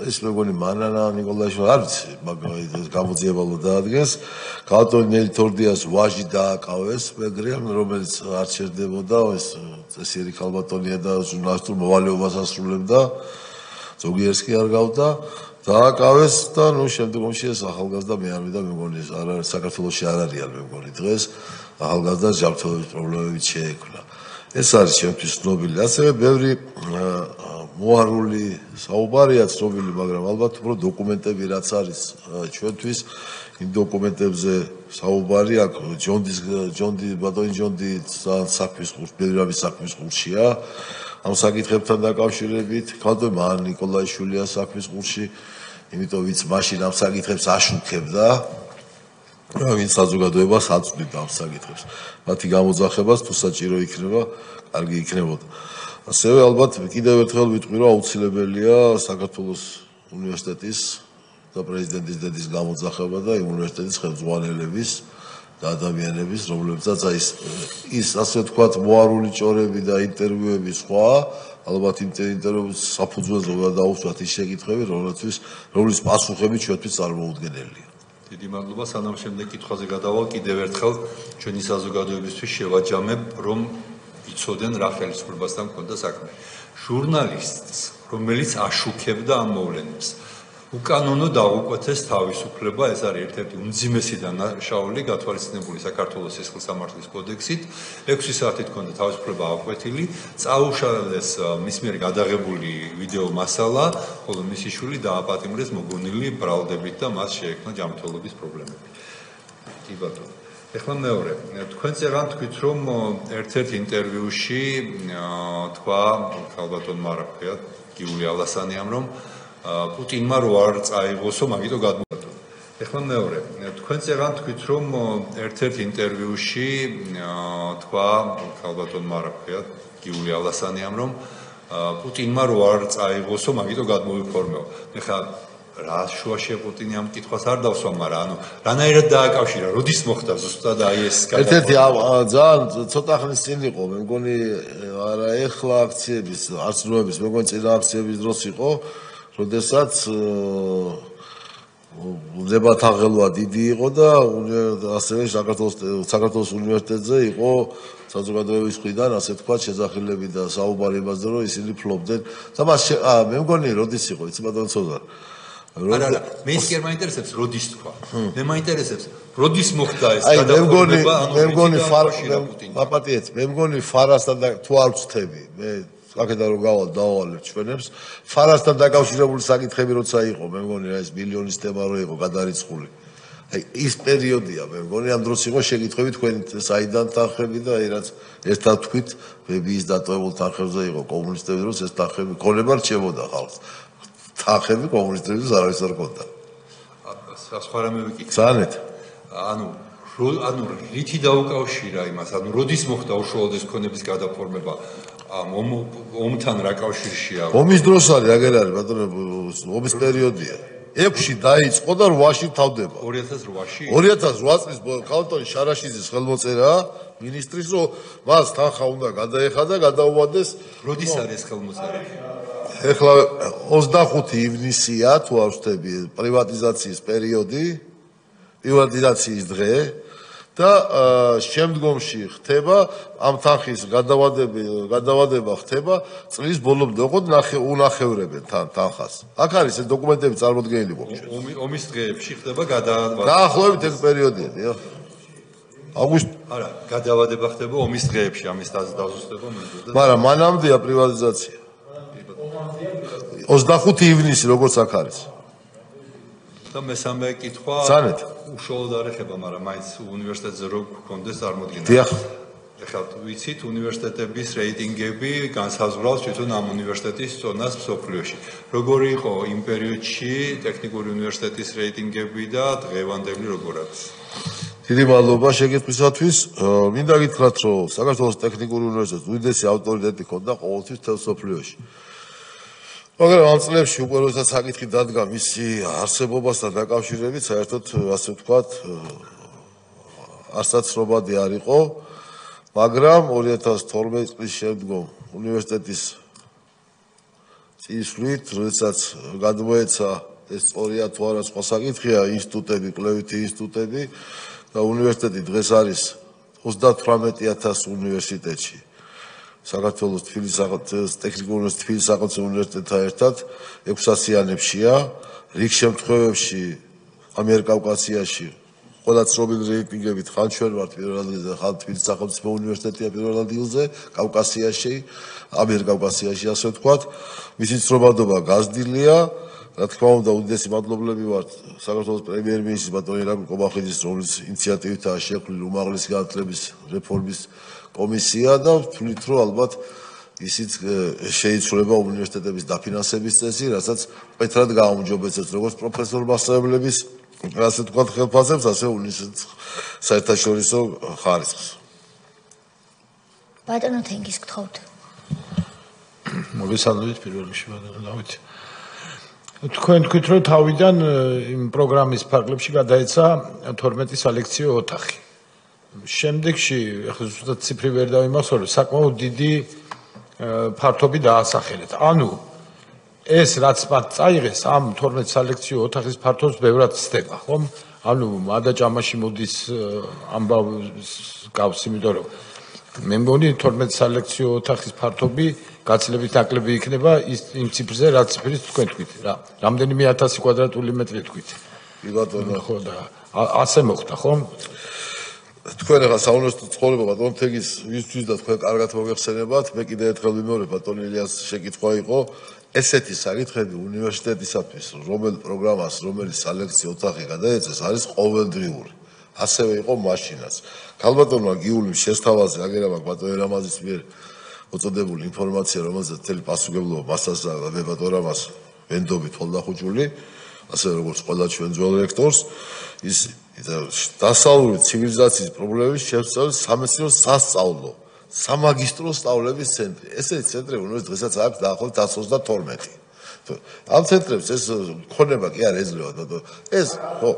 ეს მეგონი მანანა ნიკოლაიშვილი არ ვიცი, მაგრამ გამოძიებალო დაადგეს. ქალბატონი ნელი თორდიას ვაჟი დააკავეს, მეგრიან, რომელიც არ ჩერდებოდა, ეს წესიერი ქალბატონია და ჟურნალისტურ მოვალეობას ასრულებდა. ზოგიერთს კი არ გავდა დააკავეს და ნუ შემდგომში ეს ახალგაზრდა მე არ მინდა მეგონი არ არის საქართველოში არ არიან მე მგონი დღეს ახალგაზრდა ჯანმრთელობის პრობლემებით შეექმნა. ეს არის ჩემთვის ცნობილი. ასევე ბევრი მოარული საუბარია ცნობილი, მაგრამ ალბათ უფრო დოკუმენტები რაც არის ჩვენთვის იმ დოკუმენტებზე საუბარი აქ ბატონი ჯონდი საქმის ყურს, ბევრი საქმის ყურშია. ამ საკითხებთან დაკავშირებით, ქალბატონ მან ნიკოლაიშვილია საქმის ყურში, იმიტომ ვინც მაშინ ამ საკითხებს აშუქებდა, ვინც საზოგადოებას აწვდიდა ამ საკითხებს. მათი გამოძახებას თუ საჭირო იქნება, კარგი იქნებოდა. ასევე ალბათ კიდევ ერთხელ ვიტყვი, რომ აუცილებელია საქართველოს უნივერსიტეტის და პრეზიდენტის დედის გამოძახება და იმ უნივერსიტეტის ხელმძღვანელების და ადამიანების, რომლებსაც ის ასე ვთქვათ, მოარული ჭორები და ინტერვიუები სხვა, ალბათ ინტერვიუების საფუძველზე უნდა დაუსვათ ის შეკითხვები, რომლის პასუხები ჩვენთვის წარმოუდგენელია. დიდი მადლობა. სანამ შემდეგ კითხვაზე გადავალ, კიდევ ერთხელ ჩვენი საზოგადოებისთვის შევაჯამებ, რომ იცოდნენ რა ხელისუფლებასთან ჰქონდა საქმე. ჟურნალისტს, რომელიც აშუქებდა ამ მოვლენებს, უკანონო დაუკვეთეს თავისუფლება, ეს არის ერთ-ერთი უმძიმესი დანაშაული გათვალისწინებული საქართველოს სისხლის სამართლის კოდექსით. 6 საათით ჰქონდა თავისუფლება აკვეთილი, წაუშალეს მის მიერ გადაღებული ვიდეო მასალა, ხოლო მისი შვილი დააპატიმრეს მოგონილი ბრალდებით და მას შეექმნა ჯანმრთელობის პრობლემები. კი ბატონო. ეხლა მეორე, თქვენ წერან თქვით, რომ ერთ-ერთ ინტერვიუში თქვა ქალბატონმა რა ქვია, გიული ალასანიამ, რომ პუტინმა რო არ წაიღოსო, მაგიტო გადმოატო. ეხლა მეორე, თქვენ წერან თქვით, რომ ერთ-ერთ ინტერვიუში თქვა ქალბატონმა რა ქვია, გიული ალასანიამ, რომ პუტინმა რო არ წაიღოსო, მაგიტო გადმოვიფორმეო. ეხლა რა შუაშია პუტინი ამ კითხვას არ დავსვა, მაგრამ ანუ რანაირად დააკავშირა, როდის მოხდა ზუსტად აი ეს ერთ-ერთი ძალიან ცოტა ხნის წინ იყო, მე მგონი არა ეხლა აქციების, არცნოების, მე მგონი წინა აქციების დროს იყო, როდესაც დებათა ღელვა დიდი იყო და ასევე საქართველოს უნივერსიტეტზე იყო საზოგადოების მხრიდან ასე თქვა შეძახილები და საუბარი იმაზე, რომ ისინი ფლობდნენ და მას მე მგონი როდის იყო, იცი ბატონო ცოდნა არა, მე ის კი არ მაინტერესებს, როდის თქვა. მე მაინტერესებს, როდის მოხდა ეს გადაფორმება, მე მგონი აპატიეთ, მე მგონი ფარასთან და თუ არ ვწთები, მე აქედან რომ დავალებ ჩვენებს, ფარასთან დაკავშირებული საკითხები როცა იყო, მე მგონი რა ეს მილიონის თემა რო იყო გადარიცხული. აი ის პერიოდია, მე მგონი ამ დროს იყო შეკითხვები თქვენ საიდან თანხები და აი რაც ერთად თქვით, ბებიის დატოვებულ თანხებზე იყო კომუნისტების დროს ეს თანხები ქონება რჩებოდა ხალხს. თანხები კომუნისტების არავის არ ჰქონდა. სხვა რამე ვიკითხე. ძალიან. ანუ რითი დაუკავშირა იმას, ანუ როდის მოხდა უშუალოდ ეს ქონების გადაფორმება? ომთან რა კავშირშია? ომის დროს არის, აგერ არის ბატონო, ომის პერიოდია. 6-ში დაიწყო და 8-ში თავდება. 2008-ში? 2008 წლის ქალბატონი შარაშიძის ხელმოწერა მინისტრის, რომ მას თანხა უნდა გადაეხადა და გადაუვადეს. როდის არის ეს ხელმოწერა? ეხლა 25 ივნისია, თუ არ ვშთები, პრივატიზაციის პერიოდი, პრივატიზაციის დღე და შემდგომში ხდება ამ თანხის გადავადება ხდება წლის ბოლომდე, ოღონდ უნახევრებენ თანხას. აქ არის ეს დოკუმენტები წარმოდგენილი გვაქვს. ომის დღეებში ხდება გადავადება. დაახლოებით ეს პერიოდია, დიახ. არა, გადავადება ხდება ომის დღეებში, ამის დაზუსტება მინდოდა. მაგრამ მანამდეა პრივატიზაცია. 25 ივნისი როგორც აქ არის. და მესამე კითხვა უშუალოდ არ ეხება, მაგრამ მაინც უნივერსიტეტზე რო გქონდეს წარმოდგენა. დიახ. ეხლა ვიცით, უნივერსიტეტების რეიტინგები განსაზღვრავს თვითონ ამ უნივერსიტეტის წონას მსოფლიოში. როგორი იყო იმ პერიოდში ტექნიკური უნივერსიტეტის რეიტინგები და დღევანდელი როგორ არის? დიდი მადლობა შეკითხვისათვის. მინდა გითხრათ, რომ საქართველოს ტექნიკური უნივერსიტეტის უდიდესი ავტორიტეტი ჰქონდა ყოველთვის მთელ მსოფლიოში. მაგრამ ამ წლებში უკვე როდესაც საკითხი დადგა მისი არსებობასთან დაკავშირებით, საერთოდ ასე ვთქვათ, არსაცნობადი არ იყო, მაგრამ 2012 წლის შემდგომ უნივერსიტეტის წისვლით, როდესაც გადმოეცა ეს სწორია თუ არა სხვა საკითხია, ინსტიტუტები, კვლევითი ინსტიტუტები და უნივერსიტეტი დღეს არის 38000 უნივერსიტეტში. საქართველოს ტექნიკური უნივერსიტეტის თბილისის სახელმწიფო უნივერსიტეტთან ერთად 600-იანებშია. რიგ შემთხვევებში ამიერკავკასიაში ყველა ცნობილი რეიტინგებით ხან ჩვენ ვართ პირველ ადგილზე, ხან თბილისის სახელმწიფო უნივერსიტეტია პირველ ადგილზე, კავკასიაში, ამიერკავკასიაში ასე ვთქვათ. მისი ცნობადობა გაზრდილია. რა თქმა უნდა, უდიდესი მადლობლები ვართ საქართველოს პრემიერ-მინისტრის ბატონ ირაკლი ყობახიძის, რომლის ინიციატივითაა შექმნილი უმაღლესი განათლების რეფორმის კომისია და ვთვლით, რომ ალბათ ისიც შეიცვლება უნივერსიტეტების დაფინანსების წესი, რასაც მკვეთრად გააუმჯობესებს როგორც პროფესორ-მასწავლებლების ასე ვთქვათ ხელფასებს, ასე უნივერსიტეტის საერთაშორისო ხარისხს. ბატონო თენგის გთხოვთ. მოგესალმებით პირველ რიგში ბატონო. თქვენ თქვით, რომ თავიდან იმ პროგრამის ფარგლებში გადაეცა 12 სალექციო ოთახი. შემდეგში, ახლა ზუსტად ციფრი ვერ დავიმახსოვრე, საკმაოდ დიდი ფართობი დაასახელეთ. ანუ ეს რაც მათ წაიღეს ამ 12 სალექციო ოთახის ფართობს ბევრად ცდება, ხომ? ანუ ადაჭამაში მოდის ამბავს გავს, იმიტომ რომ მე მგონი 12 სალექციო ოთახის ფართობი გაცილებით ნაკლები იქნება იმ ციფრზე, რაც ციფრის თქვენ თქვით რა. რამდენიმე 1000 კვადრატული მეტრი თქვით. კი ბატონო. ხო და ასე მოხდა, ხომ? თქვენ ახლა საუნივერსიტეტო ცხოვრება ბატონ თეგის ვისთვის და თქვენ კარგად მოგეხსენებათ. მე კიდევ ერთხელ ვიმეორებ ბატონ ილიას შეკითხვა იყო ესეთი საკითხები უნივერსიტეტისათვის, რომელ პროგრამას, რომელი სალექციო ოთახი გადაეცეს, არის ყოველდღიური. ასევე იყო მაშინაც. ქალბატონმა გიულის შესთავაზე აგერამა ბატონ ერამაზის მიერ მოწოდებული ინფორმაცია, რომელზეც მთელი პასუხებლობა მასაც და მე ბატონ ერამას ვენდობით ხოლდახუჭული, ასე როგორც ყველა ჩვენ ძველ რექტორს, ის დასავლური ცივილიზაციის პრობლემების შესწავლის სამეცნიერო სასწავლო სამაგისტრო სწავლების ცენტრი. ესეთი ცენტრი უნივერსიტეტს დღესაც აქვს დაახლოებით 132. ამ ცენტრებს ეს ქონება კი არ ეძლევა და ეს ხო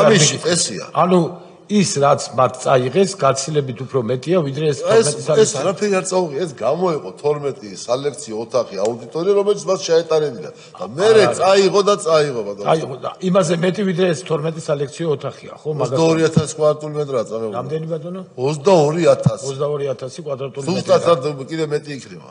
ამიში წესია. ანუ ის რაც მათ წაიღეს გაცილებით უფრო მეტია ვიდრე ეს 12 სალექციო. ეს არაფერი არ წაუღია, ეს გამოიყო 12 სალექციო ოთახი აუდიტორია, რომელიც მას შეეტარებინა და მერე წაიღო და წაიღო ბატონო. აიღო და იმაზე მეტი ვიდრე ეს 12 სალექციო ოთახია, ხო? 22000 კვადრატული მეტრაა წამებული. რამდენი ბატონო? 22000. 22000 კვადრატული მეტრი. ზუსტად კიდე მეტი იქნება.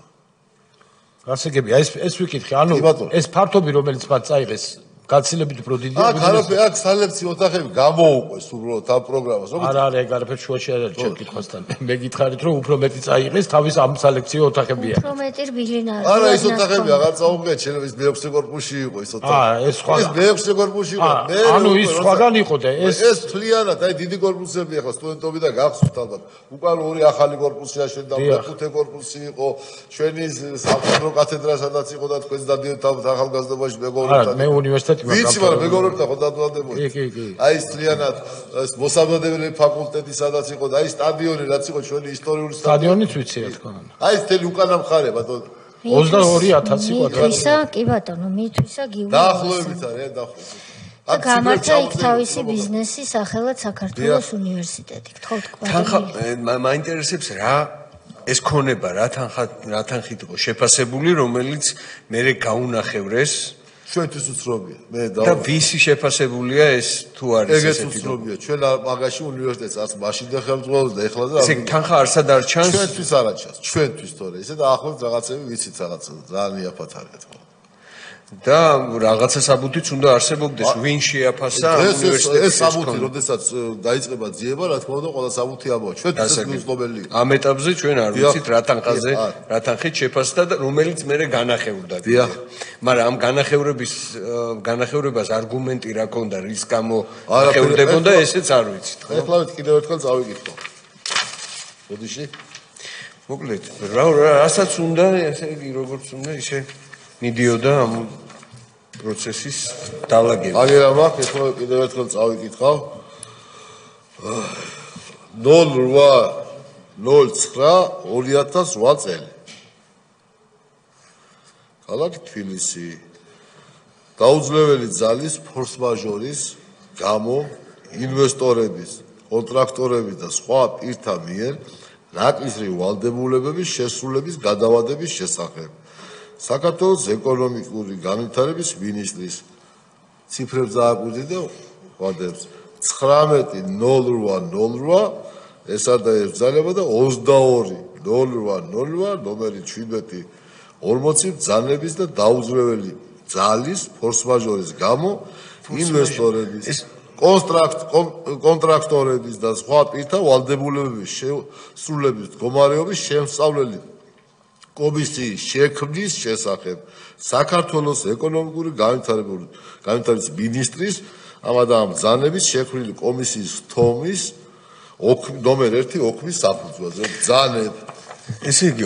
გასაგებია, ეს ვიკითხე, ანუ ეს ფართობი რომელიც მათ წაიღეს გაცილებით უფრო დიდია. აქ არაფერი, აქ სალექციო ოთახები გამოუყვეს უბრალოდ ამ პროგრამას. არა, ეგ არაფერი შუაში არ არის ჩემ კითხვასთან. მე გითხარით, რომ უფრო მეტი წაიღეს თავის ამ სალექციო ოთახებია. უფრო მეტი რბილი არა, ის ოთახები აღარ წაუღია, შეიძლება ის მე-6 კორპუსში იყო ის ოთახი. ეს სხვა. ის მე-6 კორპუსში იყო. ანუ ის სხვაგან იყო და ეს თლიანად, აი დიდი კორპუსები ახლა სტუდენტები და გახსოვთ ალბათ. უკან ორი ახალი კორპუსი აშენდა, მეხუთე კორპუსი იყო, ჩვენი სამხედრო კათედრა სადაც იყო და თქვენს დადიოთავთ ახალგაზრდობაში მეგობრებთან. არა, მე უნივერსიტეტი ვიცი, მაგრამ მეგობრებთან ხო დადვანდებოდი. კი. აი ეს თლიანად ეს მოსამზადებელი ფაკულტეტი სადაც იყო და აი სტადიონი რაც იყო ჩვენი ისტორიული სტადიონიც ვიცი რა თქმა უნდა. აი ეს თელი უკანა მხარე ბატონო. 22000 კვადრატული. კი ბატონო, მითვისა გიულის. დაახლოებით არის, დაახლოებით. და გამართა იქ თავისი ბიზნესი სახელად საქართველოს უნივერსიტეტი. გთხოვთ თანხა მაინტერესებს რა ეს ქონება რა თანხით იყო შეფასებული, რომელიც მერე გაუნახევრეს ჩვენთვის უცნობია. მე და ვისი შეფასებულია ეს თუ არის ესეთი? ეგეც უცნობია. ჩვენ მაგაში უნივერსიტეტს არც მაშინ და ხელმძღვანელობს და ეხლა და ესე თანხა არსად არ ჩანს. ჩვენთვის არ აჩანს. ჩვენთვის თორე ესე და ახლობთ რაღაცები ვიცით რაღაც ძალიან იაფად არის თქო. და რაღაცა საბუთიც უნდა არსებობდეს ვინ შეაფასა უნივერსიტეტის ეს საბუთი, როდესაც დაიწყება ძიება, რა თქმა უნდა, ყველა საბუთი ამბობს. ჩვენთვის ეს უცნობელია. ამ ეტაპზე ჩვენ არ ვიცით რა თანხაზე, რა თანხით შეფასდა და რომელიც მერე განახევრდა. მაგრამ ამ განახევრებას არგუმენტი რა ქონდა, რის გამო ახევრდებოდა, ესეც არ ვიცით. ეხლა კიდევ ერთხელ წავიკითხო. ბოდიში. მოკლედ, რასაც უნდა, ესე იგი როგორც უნდა, ისე მიდიოდა ამ პროცესის დალაგება. აგერა მაქვს, ეხლა კიდევ ერთხელ წავიკითხავ. 08/09/2008 წელი. ქალაქი თბილისი დაუძლეველი ძალის ფორს-მაჟორის გამო ინვესტორების, კონტრაქტორების და სხვა პირთა მიერ ნაკლისრი ვალდებულებების შესრულების გადავადების შესახებ. საქართველოს ეკონომიკური განვითარების მინისტრის ციფრებს დააკვირდი და ვადებს 19/08/08 ეს არ დაებრძალება და 22/08/08 ნომერი 17/40 ბრძანების და დაუძლეველი ძალის ფორს-მაჟორის გამო ინვესტორების კონტრაქტორების და სხვა პირთა ვალდებულებების შესრულების მდგომარეობის შემსწავლელი კომისიის შექმნის შესახებ საქართველოს ეკონომიკური განვითარების მინისტრის ამ ბრძანების შექმნილი კომისიის თომის ნომერ 1 ოქმის საფუძველზე ბრძანებ. ესე იგი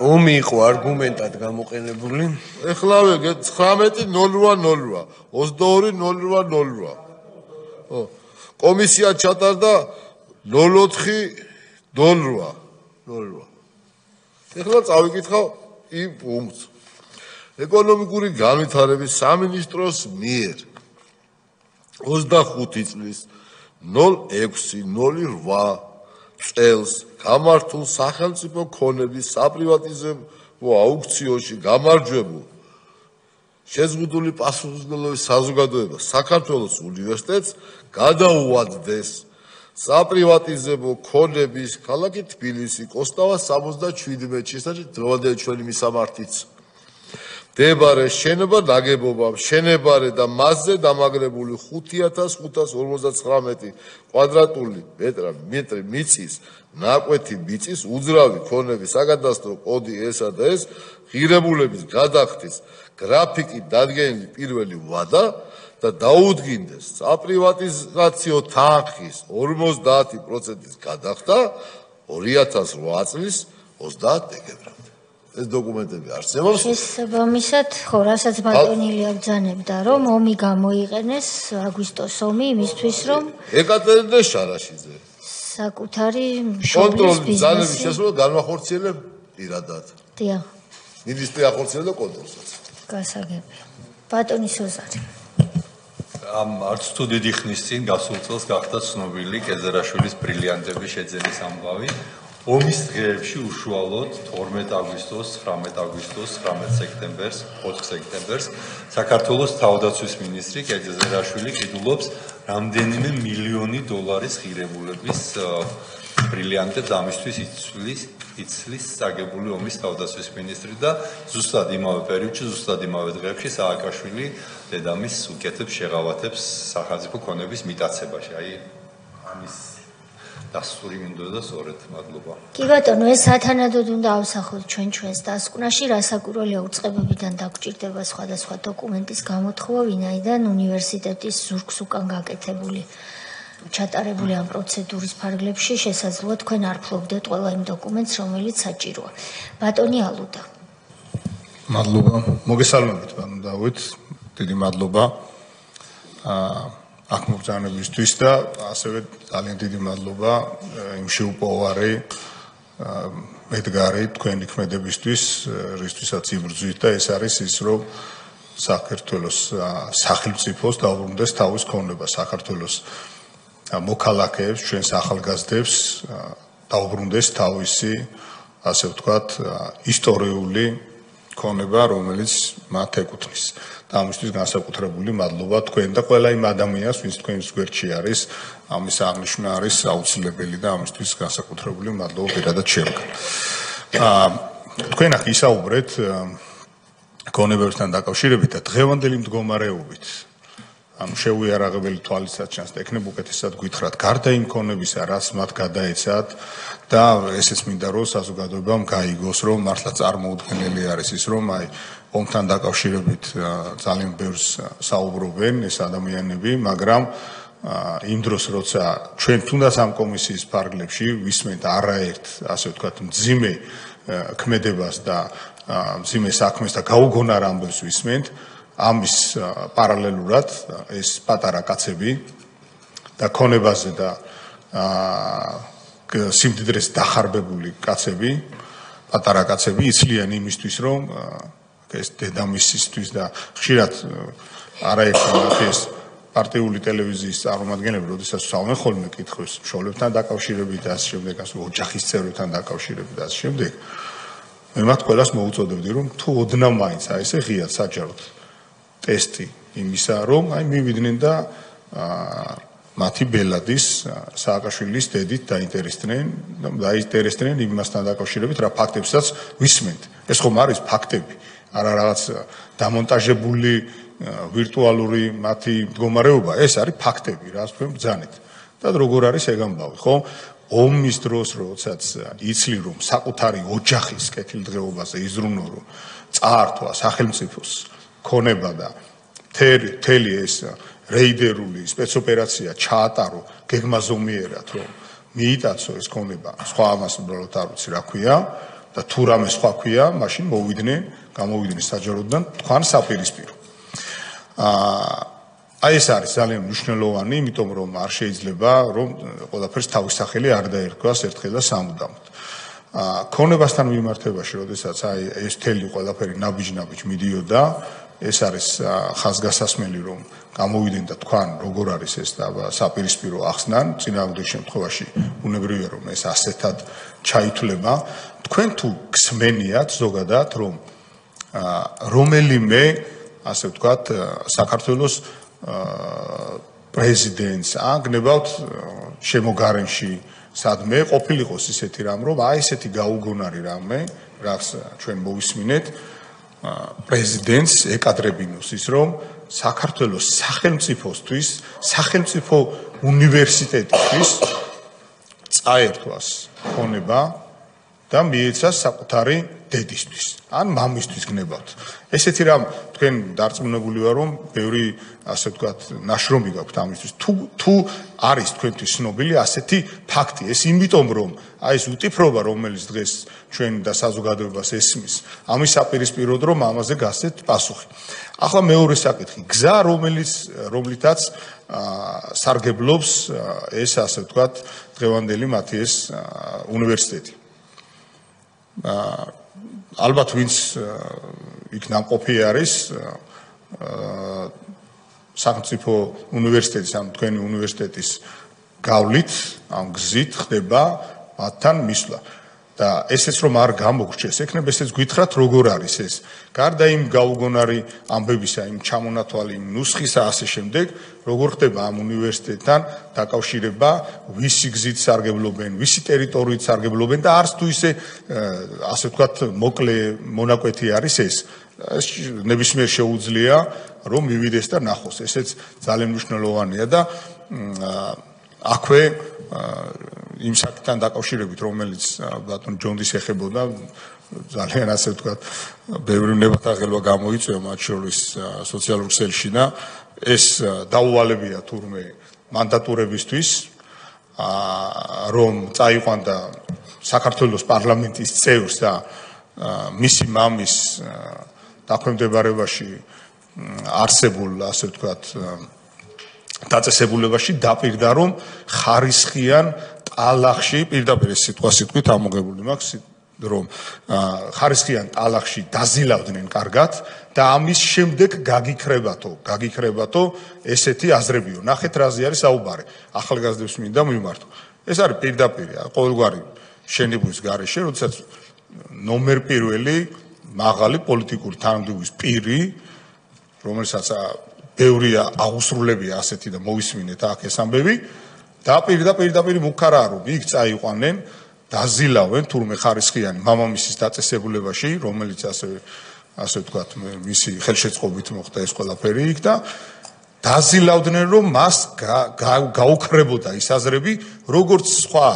ომი იყო არგუმენტად გამოყენებული. ეხლავე 19.08 22.08 კომისია ჩატარდა 04.08 ეხლა წავიკითხავ იმ პუნქტს. ეკონომიკური განვითარების სამინისტროს მიერ 25 წლის 06.08 წელს გამართულ სახელმწიფო ქონების საპრივატიზებო აუქციონში გამარჯვებულ შეზღუდული პასუხისმგებლობის საზოგადოება საქართველოს უნივერსიტეტს გადაუვადდეს საპრივატიზებო ქონების ქალაქი თბილისი კოსტავა 77 შესაძლოა დროადელი ჩვენი მისამართიც მდებარე შენობა ნაგებობა მშენებარე და მასზე დამაგრებული 5559 კვადრატული მეტრი მიწის ნაკვეთი მიწის უძრავი ქონების საკადასტრო კოდი ესა და ეს ღირებულების გადახდის გრაფიკი დადგენილი პირველი ვადა და დაუდგინდეს საპრივატიზაციო თანხის 50%-ის გადახდა 2008 წლის 30 დეკემბრამდე. ეს დოკუმენტები არსებობს. შესაბამისად, ხო, რასაც ბატონილი აბრძანებდა, რომ ომი გამოიყენეს აგვისტოს ომი იმისთვის, რომ ეკატერინე შარაშიძე საკუთარი მშობლის ბიზნესის შესრულება განახორციელებ პირადად. დიახ. მინისტრი ახორციელებდა კონტროლსაც. გასაგებია. ბატონი სოზარი. ამ არც თუ დიდი ხნის წინ გასულ წელს გახდა ცნობილი კეზერაშვილის ბრილიანტების შეძენის ამბავი. ომის დღეებში უშუალოდ 12 აგვისტოს, 19 აგვისტოს, 19 სექტემბერს, 4 სექტემბერს საქართველოს თავდაცვის მინისტრი კეზერაშვილი ყიდულობს რამდენიმე მილიონი დოლარის ღირებულების ბრილიანტებს ამისთვის იცლის საგებული ომის თავდაცვის მინისტრი და ზუსტად იმავე პერიოდში, ზუსტად იმავე დღეებში სააკაშვილი დედამის უკეთებს შეღავათებს სახელმწიფო ქონების მიტაცებაში. აი ამის დასწური მინდოდა სწორედ მადლობა. კი ბატონო, ეს სათანადოდ უნდა ავსახოთ ჩვენს დასკვნაში, რასაკურველია უწყებებიდან დაგჭირდება სხვადასხვა დოკუმენტის გამოთხოვა, ვინაიდან უნივერსიტეტის ზურგს უკან გაკეთებული ჩატარებული ამ პროცედურის ფარგლებში შესაძლოა თქვენ არ ფლობდეთ ყველა იმ დოკუმენტს, რომელიც საჭიროა. ბატონი ალუდა. მადლობა. მოგესალმებით, ბატონ დავით. დიდი მადლობა. აქ მოგზაურობისთვის და ასევე ძალიან დიდი მადლობა იმ შეუპოვარი მედგარი თქვენი ქმედებისთვის, რისთვისაც იბრძვით და ეს არის ის, რომ საქართველოს სახელმწიფოს დაუბრუნდეს თავის ქონება, საქართველოს მოქალაქეებს, ჩვენს ახალგაზრდებს დაუბრუნდეს თავისი, ასე ვთქვათ, ისტორიული ქონება, რომელიც მათ ეკუთვნის. და ამისთვის განსაკუთრებული მადლობა თქვენ და ყველა იმ ადამიანს, ვინც თქვენს გვერდში არის, ამის აღნიშვნა არის აუცილებელი და ამისთვის განსაკუთრებული მადლობა პირადად შევგან. თქვენ ახ ისაუბრეთ ქონებებთან დაკავშირებით და დღევანდელი მდგომარეობით ანუ შეუიარაღებელი თვალისაც ჩანს და ეკნებ უკეთესად გითხრათ გარდა იმ ქონებისა, რაც მათ გადაეცათ და ესეც მინდა რომ საზოგადოებამ გაიგოს, რომ მართლა წარმოუდგენელი არის ის, რომ აი ომთან დაკავშირებით ძალიან ბევრს საუბრობენ ეს ადამიანები, მაგრამ იმ დროს როცა ჩვენ თუნდაც ამ კომისიის ფარგლებში ვისმენთ არაერთ, ასე ვთქვათ, მძიმე ქმედებას და მძიმე საქმეს და გაუგონარ ამბებს ვისმენთ, ამის პარალელურად ეს პატარა კაცები და ქონებაზე და სიმდიდრეს დახარბებული კაცები, პატარა კაცები იცლიან იმისთვის, რომ ეს დედამისისთვის და ხშირად არაერთი ეს პარტიული ტელევიზიის წარმომადგენლები, როდესაც საუბრობენ ხოლმე კითხვებს მშობლებთან დაკავშირებით და ასე შემდეგ, ასე ოჯახის წევრებთან დაკავშირებით და ასე შემდეგ. მე მათ ყველას მოუწოდებდი, რომ თუ ოდნავ მაინც აი ესე ღიად საჯაროდ ტესტი იმისა, რომ აი მივიდნენ და მათი ბელადის სააკაშვილის დედით დაინტერესდნენ იმასთან დაკავშირებით რა ფაქტებსაც ვისმენთ. ეს ხომ არის ფაქტები, არა რაღაც დამონტაჟებული ვირტუალური მათი მდგომარეობა, ეს არის ფაქტები, რაც თქვენ ბრძანეთ. და როგორ არის ეგ ამბავი, ხო? ომის დროს, როდესაც იცლი რომ საკუთარი ოჯახის კეთილდღეობაზე იზრუნო, რომ წაართვა სახელმწიფოს ქონება და მთელი ეს რეიდერული სპეცოპერაცია ჩაატარო გეგმაზომიერად, რომ მიიტაცო ეს ქონება, სხვა ამას უბრალოდ არ ვიცი რა ქვია და თუ რამე სხვა ქვია, მაშინ გამოვიდნენ საჯაროდან თქვენ საპირისპირო. აი ეს არის ძალიან მნიშვნელოვანი, იმიტომ რომ არ შეიძლება რომ ყველაფერს თავის სახელი არ დაერქვას ერთხელ და სამუდამოდ. ქონებასთან მიმართებაში, როდესაც აი ეს მთელი ყველაფერი ნაბიჯ მიდიოდა, ეს არის ხაზგასასმელი რომ გამოვიდნენ და თქვენ როგორ არის ეს და საპირისპირო ახსნან, წინააღმდეგ შემთხვევაში უნებრივია რომ ეს ასეთად ჩაითვლება. თქვენ თუ გსმენიათ ზოგადად რომ რომელიმე ასე ვთქვათ საქართველოს პრეზიდენტს აგნებავთ შემოგარენში სადმე ყოფილიყოს ისეთი რამ რომ აი ესეთი გაუგონარი რამე რაც ჩვენ მოვისმინეთ პრეზიდენტს ეკადრებინოს ის რომ საქართველოს სახელმწიფოსთვის სახელმწიფო უნივერსიტეტისთვის წაერთვას ქონება და მიეცას საკუთარი დედისთვის ან მამისთვის გნებავთ. ესეთი რამ თქვენ დარწმუნებული ვარ რომ ბევრი ასე ვთქვათ ნაშრომი გაქვთ ამისთვის. თუ არის თქვენთვის ცნობილი ასეთი ფაქტი, ეს იმიტომ რომ აი ეს უტიფრობა რომელიც დღეს ჩვენ და საზოგადოებას ესმის, ამის საპირისპიროდ რომ ამაზე გასცეთ პასუხი. ახლა მეორე საკითხი, გზა რომლითაც სარგებლობს ეს ასე ვთქვათ დღევანდელი მათი ეს უნივერსიტეტი. ალბათ ვინც იქ ნამყოფი არის სახელმწიფო უნივერსიტეტის ან თქვენი უნივერსიტეტის გავლით ამ გზით ხდება მათთან მისვლა და ესეც რომ არ გამოგრჩეს ეკნებ ესეც გითხრათ როგორ არის ეს გარდა იმ გაუგონარი ამბებისა იმ ჩამონათვალი იმ ნუსხისა ასე შემდეგ როგორ ხდება ამ უნივერსიტეტთან დაკავშირება ვისი გზით სარგებლობენ ვისი ტერიტორიით სარგებლობენ და არც თუ ისე ასე ვთქვათ მოკლე მონაკვეთი არის ეს ნებისმიერ შეუძლია რომ მივიდეს და ნახოს ესეც ძალიან მნიშვნელოვანია და აქვე იმ საკითხთან დაკავშირებით რომელიც ბატონ ჯონდის ეხებოდა ძალიან ასე ვთქვათ ბევრი ნებათაღელვა გამოიწვია მათ შორის სოციალურ ქსელში და ეს დაუვალებია თურმე მანდატურებისთვის რომ წაიყვანდა საქართველოს პარლამენტის წევრს და მისი მამის დაქვემდებარებაში არსებულ ასე ვთქვათ დაწესებულებაში დაპირდა რომ ხარისხიან ტალახში პირდაპირ ეს სიტყვით ამოგებული მაქვს რომ ხარისხიან ტალახში დაზილავდნენ კარგად და ამის შემდეგ გაგიქრებათო ესეთი აზრებიო ნახეთ რაზე არის საუბარი ახალგაზრდებს მინდა მიმართო ეს არის პირდაპირ ყოველგვარი შენებულის გარეშე როდესაც ნომერ პირველი მაღალი პოლიტიკური თანამდებობის პირი რომელსაც ბევრია აღუსრულებია ასეთი და მოვისმინეთ აქ ეს ამბები და პირდაპირ მუქარაა რომ იქ წაიყვანენ დაზილავენ თურმე ხარისხიანი მამამისის დაწესებულებაში რომელიც ასე ვთქვათ მისი ხელშეწყობით მოხდა ეს ყველაფერი იქ და დაზილავდნენ რომ მას გაუქრებოდა ის აზრები როგორც სხვა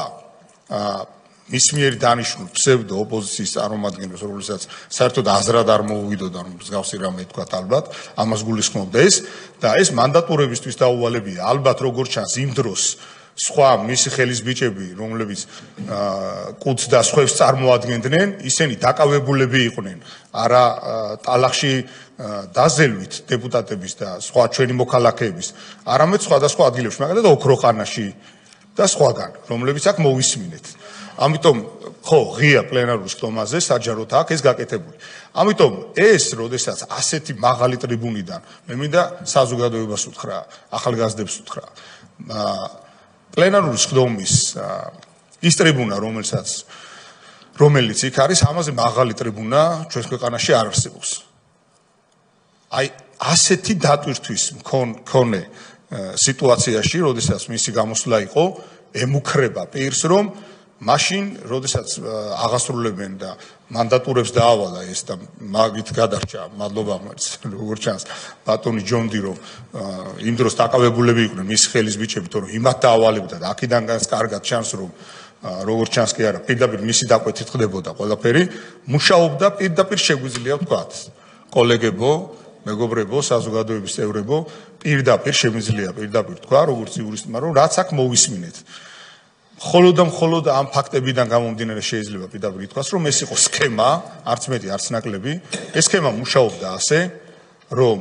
მის მიერ დანიშნულ ფსევდო ოპოზიციის წარმომადგენლებს რომელსაც საერთოდ აზრად არ მოუვიდოდა რომ მსგავსი რამე თქვა ალბათ ამას გულისხმობდა ეს და ეს მანდატურებისთვის დაუვალებია ალბათ როგორც ჩანს იმ დროს სხვა მისი ხელის ბიჭები რომლებიც კუდს და სხვებს წარმოადგენდნენ ისინი დაკავებულები იყვნენ არა ტალახში დაზელვით დეპუტატების და სხვა ჩვენი მოქალაქეების არამედ სხვადასხვა ადგილებში მაგალითად ოქროხანაში და სხვაგან რომლებიც აქ მოვისმინეთ ამიტომ ხო ღია პლენარულ სტომაზე საჯაროდ აქვს ეს გაკეთებული. ამიტომ ეს როდესაც ასეთი მაღალი ტრიბუნიდან მე მინდა საზოგადოებას უთხრა, ახალგაზრდებს უთხრა. პლენარული სტომის ის ტრიბუნა რომელიც იქ არის, ამაზე მაღალი ტრიბუნა ჩვენს ქვეყანაში არ არსებობს. აი ასეთი დატვირთვის მქონე სიტუაციაში, როდესაც მისი გამოსვლა იყო, ემუქრება პირს, რომ მაშინ, როდესაც აღასრულებენ და მანდატურებს დაავალა ეს და მაგით გადარჩა, მადლობა ღმერთს, როგორც ჩანს, ბატონი ჯონდი, რომ იმ დროს დაკავებულები იყვნენ მის ხელის ბიჭები, თორემ იმათ დაავალებდა და აქედან კარგად ჩანს, რომ როგორც ჩანს კი არა, პირდაპირ მისი დაკვეთით ხდებოდა ყველაფერი, მუშაობდა პირდაპირ შეგვიძლია ვთქვათ, კოლეგებო, მეგობრებო, საზოგადოების წევრებო, პირდაპირ შემიძლია პირდაპირ თქვა, როგორც იურისტმა, რომ რაც აქ მოვისმინეთ. მხოლოდ ამ ფაქტებიდან გამომდინარე შეიძლება პირდაპირ ითქვას, რომ ეს იყო სქემა, არც მეტი, არც ნაკლები. ეს სქემა მუშაობდა ასე, რომ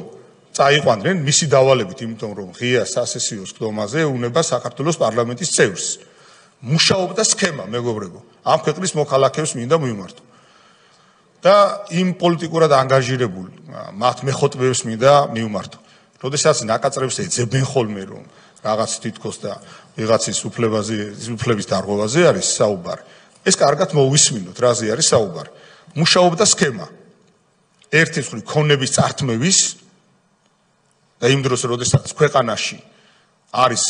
წაიყვანდნენ მისი დავალებით, იმიტომ რომ ღია სასესიო სხდომაზე ეუნება საქართველოს პარლამენტის წევრს. მუშაობდა სქემა, მეგობრებო, ამ ქვეყნის მოქალაქეებს მინდა მივმართო. და იმ პოლიტიკურად ანგაჟირებულ მათ მეხოტბებს მინდა მივმართო. როდესაც ნაკაწრებს ეძებენ ხოლმე, რომ რაღაც თითქოს და ვიღაცის უფლების დარღვევაზე არის საუბარი. ეს კარგად მოვისმინოთ, რაზე არის საუბარი. მუშაობდა სქემა. ერთის მხრივ ქონების წართმევის და იმ დროს, როდესაც ქვეყანაში არის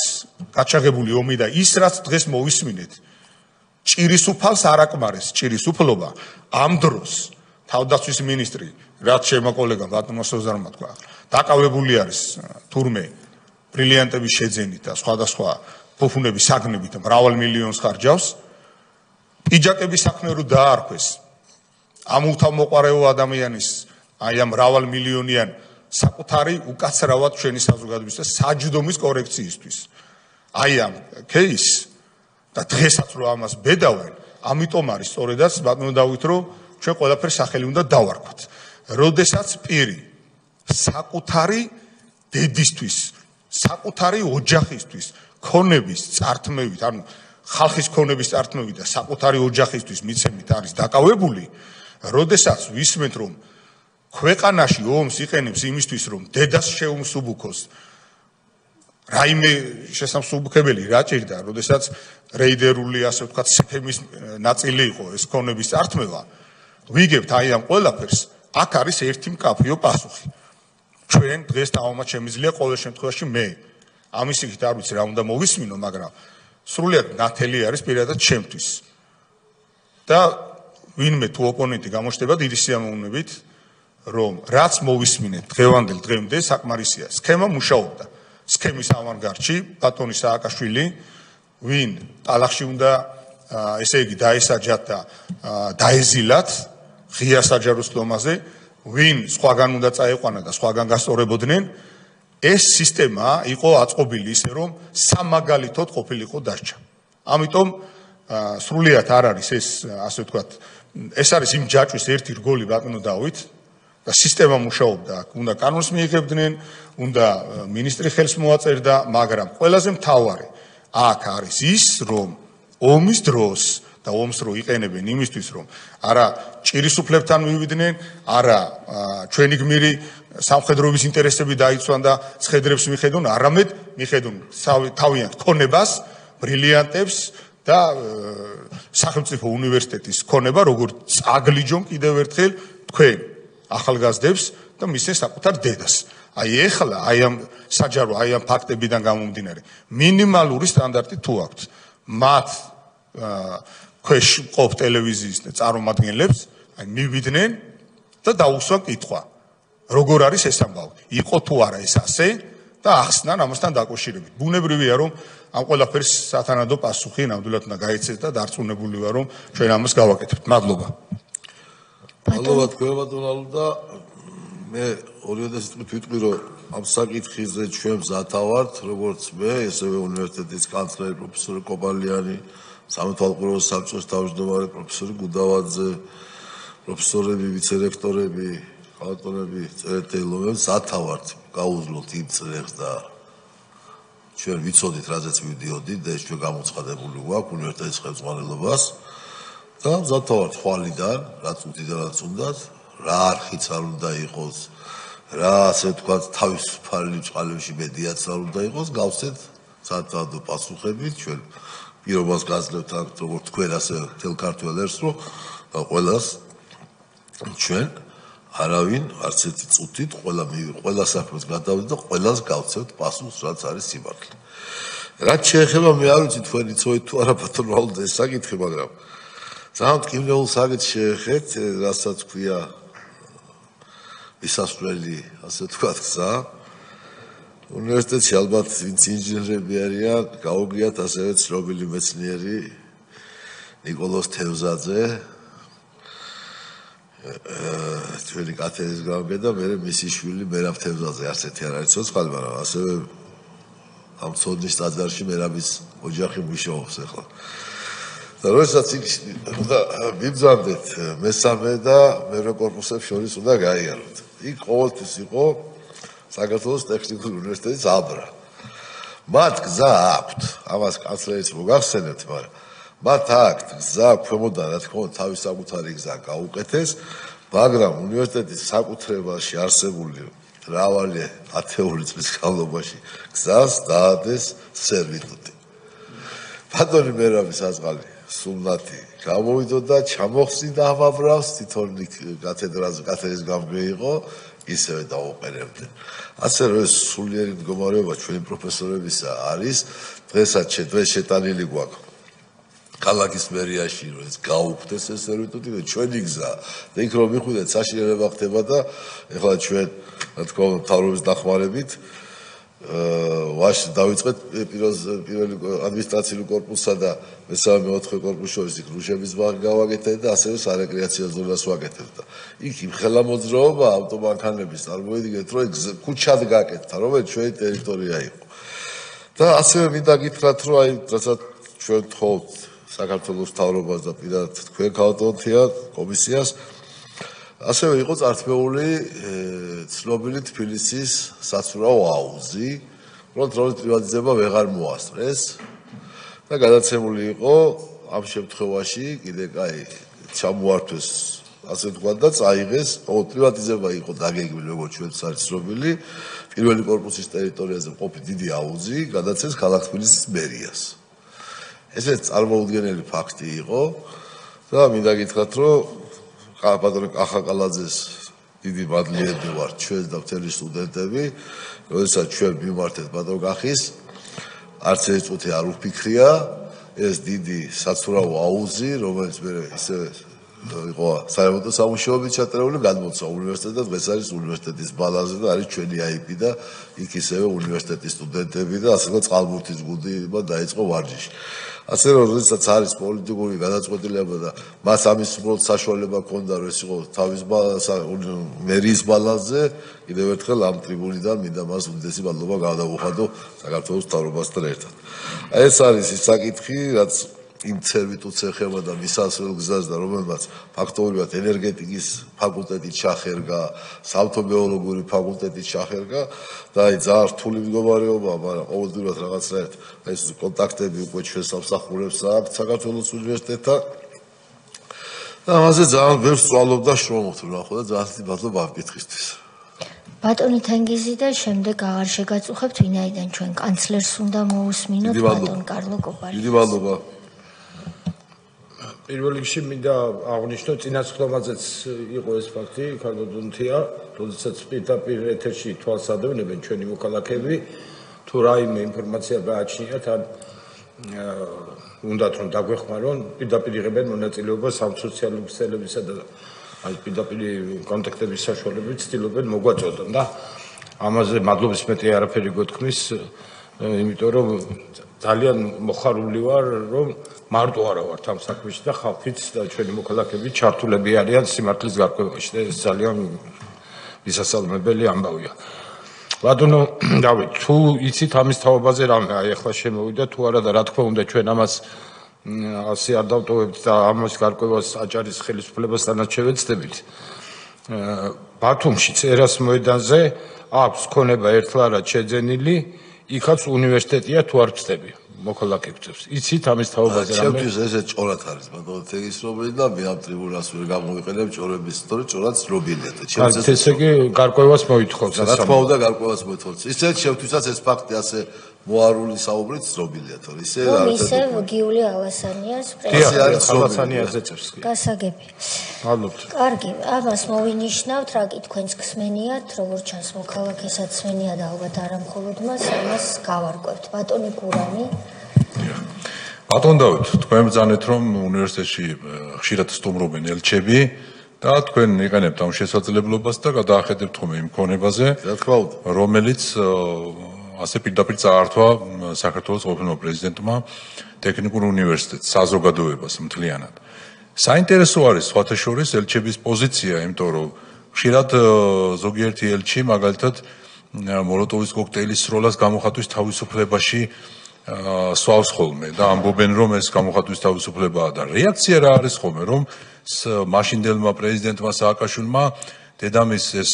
გაჩაღებული ომი და ის რაც დღეს მოვისმინეთ, ჭირის უფალს არ აკმარეს, ჭირის უფლობა ამ დროს თავდაცვის მინისტრი, რაც შემა კოლეგამ ბატონმა სოზარმა თქვა, დაკავებული არის თურმე ბრილიანტების შეძენით და სხვადასხვა ფუფუნების საგნებით მრავალ მილიონს ხარჯავს, პიჯაკების საქმე რო დაარქვეს ამ უთამოყარეო ადამიანის აი ამ მრავალ მილიონიან საკუთარი უკაცრავად ჩვენი საზოგადოების და საჯდომის კორექციისთვის. აი ამ кейს და დღესაც რო ამას ბედავენ, ამიტომ არის სწორედაც ბატონო დავით, რომ ჩვენ ყველაფერს სახელი უნდა დავარქვათ. როდესაც პირი საკუთარი დედისთვის, საკუთარი ოჯახისთვის, ქონების წართმევით, ანუ ხალხის ქონების წართმევით და საკუთარი ოჯახისთვის მიცემით არის დაკავებული, როდესაც ვისმენთ, რომ ქვეყანაში ომს იყენებს იმისთვის, რომ დედას შეუმსუბუქოს, რაიმე შესამსუბუქებელი რა ჭირდა, როდესაც რეიდერული, ასე ვთქვათ, სქემის ნაწილი იყო ეს ქონების წართმევა, ვიგებთ აი ამ ყველაფერს, აქ არის ერთი მკაფიო პასუხი. ჩვენ დღეს თავმაც შემიძლია ყოველ შემთხვევაში მე ამის იქით არ ვიცი რა უნდა მოვისმინო, მაგრამ სრულიად ნათელი არის პირადად ჩემთვის. და ვინმე თუ ოპონენტი გამოჩნდება დიდი სიამოვნებით, რომ რაც მოვისმინეთ დღევანდელ დღემდე საკმარისია. სქემა მუშაობდა. სქემის ავანგარდში ბატონი სააკაშვილი, ვინ ტალახში უნდა ესე იგი დაესაჯათ და დაეზილათ ღია საჯარო სხდომაზე, ვინ სხვაგან უნდა წაეყვანა და სხვაგან გასწორებოდნენ, ეს სისტემა იყო აწყობილი ისე, რომ სამაგალითოდ ყოფილიყო დარჩა. ამიტომ სრულიად არ არის ეს, ასე ვთქვათ, ეს არის იმ ჯაჭვის ერთი რგოლი ბატონო დავით და სისტემა მუშაობდა, უნდა კანონს მიიღებდნენ, უნდა მინისტრი ხელს მოაწერდა, მაგრამ ყველაზე მთავარი აქ არის ის, რომ ომის დროს და ომს რო იყენებენ იმისთვის, რომ არა ჭირის უფლებთან მივიდნენ, არა ჩვენი გმირი სამხედროების ინტერესები დაიცვან და ცხედრებს მიხედონ, არამედ მიხედონ თავიანთ ქონებას, ბრილიანტებს და სახელმწიფო უნივერსიტეტის ქონება, როგორც წაგლიჯონ კიდევ ერთხელ თქვენ ახალგაზრდებს და მისცენ საკუთარ დედას. აი ეხლა აი ამ საჯარო, აი ამ ფაქტებიდან გამომდინარე, მინიმალური სტანდარტი თუ აქვთ, მათ ქვეშ ყოფ ტელევიზიის წარმომადგენლებს, აი მივიდნენ და დაუსვან კითხვა. როგორ არის ეს ამბავი? იყო თუ არა ეს ასე და ახსნან ამასთან დაკავშირებით. ბუნებრივია რომ ამ ყველაფერს სათანადო პასუხი ნამდვილად უნდა გაეცეს და დარწმუნებული ვარ რომ ჩვენ ამას გავაკეთებთ. მადლობა. მადლობა თქვენ ბატონო და მე 2000 წლით ვიტყვი რომ ამ საკითხზე ჩვენ მზათა ვართ, როგორც მე, ესევე უნივერსიტეტის კანცლერი პროფესორი კოპალიანი, სამეთვალყურო საბჭოს თავმჯდომარე პროფესორი გუდავაძე, პროფესორები, ვიცე-რექტორები, ბატონები, წერეთელოვები მზათა ვართ გავუძლოთ იმ წლებს და ჩვენ ვიცოდით რაზეც მივდიოდით და ეს ჩვენ გამოცხადებული გვაქვს უნივერსიტეტის ხელმძღვანელობას და მზათა ვართ ხვალიდან, რაც უდიდანაც უნდათ, რა არხიც არ უნდა იყოს, რა ასე ვთქვათ, თავისუფალი წყალებში მედიაც არ უნდა იყოს, გავსეთ სათანადო პასუხებით, ჩვენ პირობას გაძლევთ აქ როგორც თქვენ ასე მთელ ქართველ ერს, რომ ყველას ჩვენ არავინ არც ერთი წუთით ყველა საქმეს გადავიდეთ და ყველას გავცევთ პასუხს, რაც არის სიმართლე. რაც შეეხება მე არ ვიცი თქვენ იცოდით თუ არა ბატონო ვალდა ეს საკითხი, მაგრამ ძალიან ტკივნეულ საკითხს შეეხეთ, რასაც ქვია მისასვლელი, ასე ვთქვათ, გზა. უნივერსიტეტში ალბათ ვინც ინჟინერები არიან, გაუგიათ ასევე ცნობილი მეცნიერი ნიკოლოზ თევზაძე, ჩვენი კათედრის გამგე და მე მისი შვილი მერაბ თევზაძე, არც ერთი არ არის ცოცხალი, მაგრამ ასევე ამ ცოდნის ტაძარში მერაბის ოჯახი მუშაობს ახლა. და როდესაც ვიბრძანდეთ მესამე და მეორე კორპუსებს შორის უნდა გაიაროთ. იქ ყოველთვის იყო საქართველოს ტექნიკური უნივერსიტეტის აბრა. მათ გზა აქვთ, ამას კანცლერიც მოგახსენებთ, მაგრამ მათ აქვთ გზა ქვემოდან, რა თქმა უნდა, თავის საკუთარი გზა გაუკეთეს, მაგრამ უნივერსიტეტის საკუთრებაში არსებული მრავალი ათეული წლის განმავლობაში გზას დაადეს სერვიტუტი. ბატონი მერაბის აწყალი სულნათი გამოვიდოდა, ჩამოხსნიდა ამ აბრავს, თვითონ კათედრის გამგე იყო, ისევე დაუყენებდნენ. ასე რომ ეს სულიერი მდგომარეობა ჩვენი პროფესორებისა არის, დღეს შეტანილი გვაქვს ქალაქის მერიაში, რომ ეს გაუქმდეს ეს სერვიტუტი და ჩვენი გზა და იქ რომ მიხვიდეთ საშინელება ხდება და ეხლა ჩვენ რა თქმა უნდა მთავრობის დახმარებით ვაში დავიწყეთ პირველი ადმინისტრაციული კორპუსსა და მესამე-მეოთხე კორპუსს შორის იქ რუშების ბაღი გავაკეთეთ და ასევე სარეკრეაციო ზონას ვაკეთეთ და იქ იმ ხელა მოძრაობა ავტომანქანების წარმოიდგინეთ რომ ქუჩად გაკეთდა რომელიც ჩვენი ტერიტორია იყო და ასევე მინდა გითხრათ რომ აი რასაც ჩვენ თხოვთ საქართველოს მთავრობას და პირადად თქვენ ქალტონთია კომისიას ასევე იყო წართმეული ცნობილი თბილისის საცურაო აუზი, რომელიც პრივატიზება ვეღარ მოასწრეს და გადაცემული იყო ამ შემთხვევაში კიდე კაი ჩამოართვეს ასე ვთქვათ და წაიღეს, პრივატიზება იყო დაგეგმილი როგორც ჩვენც არის ცნობილი, პირველი კორპუსის ტერიტორიაზე მყოფი დიდი აუზი გადაცეს ქალაქ თბილისის მერიას. ესე წარმოუდგენელი ფაქტი იყო და მინდა გითხრათ რომ ბატონო კახაკალაძეს დიდი მადლიერი ვარ ჩვენ და მთელი სტუდენტები, როდესაც ჩვენ მიმართეთ ბატონ კახის, არც ერთი წუთი არ უფიქრია ეს დიდი საცურაო აუზი, რომელიც მე ისე იყო საერთო სამუშაოებით ჩაწერილი, გადმოცა უნივერსიტეტს და დღეს არის უნივერსიტეტის ბალანზე და არის ჩვენი IP და იქ ისევე უნივერსიტეტის სტუდენტები და ასე წყალბურთის გუნდი დაიწყო ვარჯიში. ასე რომ როდესაც არის პოლიტიკური გადაწყვეტილება და მას ამის უბრალოდ საშუალება ჰქონდა რომ ეს იყო თავის მერიის ბალანსზე, კიდევ ერთხელ ამ ტრიბუნიდან მინდა მას უდიდესი მადლობა გადავუხადო საქართველოს მთავრობასთან ერთად. ეს არის ის საკითხი, რაც იმ სერვიტუტს ეხება და მისასვლელ გზას და რომელმაც ფაქტობრივად ენერგეტიკის ფაკულტეტი ჩახერგა, სამთო-ბიოლოგიური ფაკულტეტი ჩახერგა და აი ძალიან რთული მდგომარეობა, მაგრამ ყოველდღიურად რაღაცნაირად ეს კონტაქტები უკვე ჩვენ სამსახურებს აქვს საქართველოს უნივერსიტეტთან. და ამაზე ძალიან ბევრ სწავლობ და შრომობთ ნახო და ძალიან მადლობა ამ კითხვისთვის. ბატონი თენგიზი და შემდეგ აღარ შეგაწუხებთ ვინაიდან ჩვენ კანცლერს უნდა მოусმინოთ ბატონ კარლო კოპარი. დიდი მადლობა. პირველ რიგში მინდა აღნიშნო წინასწარმაზეც იყო ეს ფაქტი, ქალბატონთია, როდესაც პირდაპირ ეთერში თვალს ადევნებენ ჩვენი მოქალაქეები, თუ რაიმე ინფორმაცია გააჩნიათ, ან უნდათ რომ დაგვეხმარონ, პირდაპირ იღებენ მონაწილეობას ამ სოციალური ქსელებისა და აი პირდაპირ კონტაქტების საშუალებით ცდილობენ მოგვაწოდონ და ამაზე მადლობის მეტი არაფერი გოთქმის, იმიტომ რომ ძალიან მოხარული ვარ, რომ მარტო არა ვართ ამ საქმეში და ხალხიც და ჩვენი მოქალაქეები ჩართულები არიან სიმართლის გარკვევაში და ეს ძალიან მისასალმებელი ამბავია. ბატონო დავით, თუ იცით ამის თაობაზე რამე, აი ახლა შემოვიდა თუ არა და რა თქმა უნდა ჩვენ ამას ასე არ დავტოვებთ და ამას გარკვევას აჭარის ხელისუფლებასთანაც შევეცდებით. ბათუმში წერას მოედანზე აქვს ქონება ერთლარად შეძენილი, იქაც უნივერსიტეტია თუ არ ვწდები. მოქალაქეებს. იცით ამის თაობაზე რამე? ჩემთვის ესე ჭორად არის, ბატონო თეგისრობილი და მე ამ ტრიბუნას ვერ გამოვიყენებ ჭორების, თორე ჭორად ცნობილია. ჩემთვის ესე იგი გარკვევას მოითხოვს რა თქმა უნდა გარკვევას მოითხოვს. ისე ჩემთვისაც ეს ფაქტი ასე მოარული საუბრით ცნობილია, თორე ისე არ არის. ისე გიული ალასანიას ალასანიაზე წერს. გასაგები. მადლობთ. კარგი, ამას მოვინიშნავთ, რა კი თქვენს ხსმენიათ, როგორც ჩანს მოქალაქესაც ხსმენია და ალბათ არა მხოლოდ მას, ამას გავარკვევთ. ბატონი გურამი. ბატონ დავით, თქვენ ბრძანეთ რომ უნივერსიტეტში ხშირად სტუმრობენ ელჩები და თქვენ იყენებთ ამ შესაძლებლობას და გადაახედებთ ხომ იმ ქონებაზე, რა თქმა უნდა, რომელიც ასე პირდაპირ წაართვა საქართველოს ყოფილმა პრეზიდენტმა ტექნიკურ უნივერსიტეტს, საზოგადოებას მთლიანად. საინტერესო არის სხვათა შორის ელჩების პოზიცია, იმიტომ რომ ხშირად ზოგიერთი ელჩი მაგალითად მოლოტოვის კოქტეილის სროლას გამოხატვის თავისუფლებაში სვავს ხოლმე და ამბობენ რომ ეს გამოხატვის თავისუფლებაა და რეაქცია რა არის ხოლმე რომ მაშინდელმა პრეზიდენტმა სააკაშვილმა დედამის ეს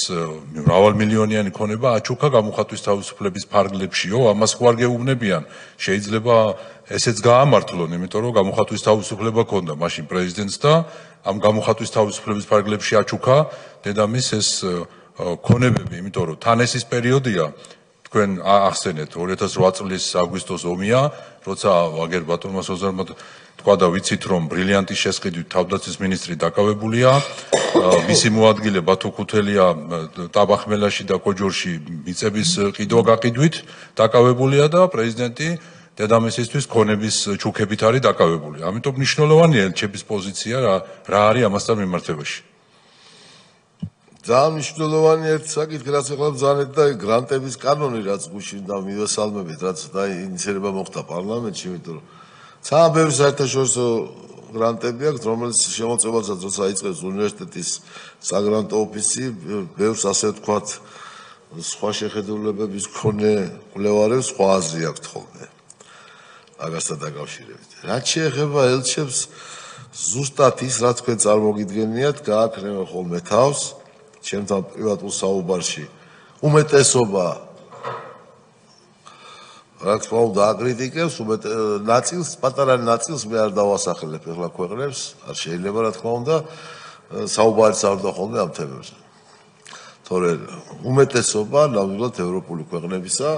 მრავალმილიონიანი ქონება აჩუქა გამოხატვის თავისუფლების ფარგლებშიო, ამას ხوار გეუბნებიან. შეიძლება ესეც გაამართლონ, იმიტომ რომ გამოხატვის თავისუფლება ქონდა მაშინ პრეზიდენტს და ამ გამოხატვის თავისუფლების ფარგლებში აჩუქა დედამის ეს ქონებები, იმიტომ რომ თან ეს პერიოდია თქვენ ახსენეთ 2008 წლის აგვისტოს ომია, როცა ვაგერ ბატონმა სოზარმა თქვა და ვიცით რომ ბრილიანტის შესყიდვით თავდაცვის მინისტრი დაკავებულია, მისი მოადგილე ბათო ქუთელია ტაბახმელაში და კოჯორში მიწების ყიდვა-გაყიდვით დაკავებულია და პრეზიდენტი დედამისისთვის ქონების ჩუქებით არის დაკავებული. ამიტომ მნიშვნელოვანია ელჩების პოზიცია რა არის ამასთან მიმართებაში. ძალიან მნიშვნელოვანი ერთი საკითხი, რაც ახლა ბრძანეთ და გრანტების კანონი, რაც გუშინ და მივესალმებით, რაც ინიციირება მოხდა პარლამენტში, იმიტომ რომ ძალიან ბევრი საერთაშორისო გრანტები აქვს, რომელიც შემოწმებასაც როცა იწყებს უნივერსიტეტის საგრანტო ოფისი, ბევრს ასე ვთქვათ, სხვა შეხედულებების მქონე კვლევარებს სხვა აზრი აქვთ ხოლმე. მაგასთან დაკავშირებით. რაც შეეხება ელჩებს, ზუსტად ის, რაც თქვენ წარმოგიდგენიათ, გააქრება ხოლმე თავს ჩემთან პრივატულ საუბარში. უმეტესობა რა თქმა უნდა აკრიტიკებს, ნაწილს, პატარა ნაწილს მე არ დავასახელებ ახლა ქვეყნებს, არ შეიძლება რა თქმა უნდა საუბარიც არ დავხოლმე ამ თემებზე. თორე უმეტესობა ნამდვილად ევროპული ქვეყნებისა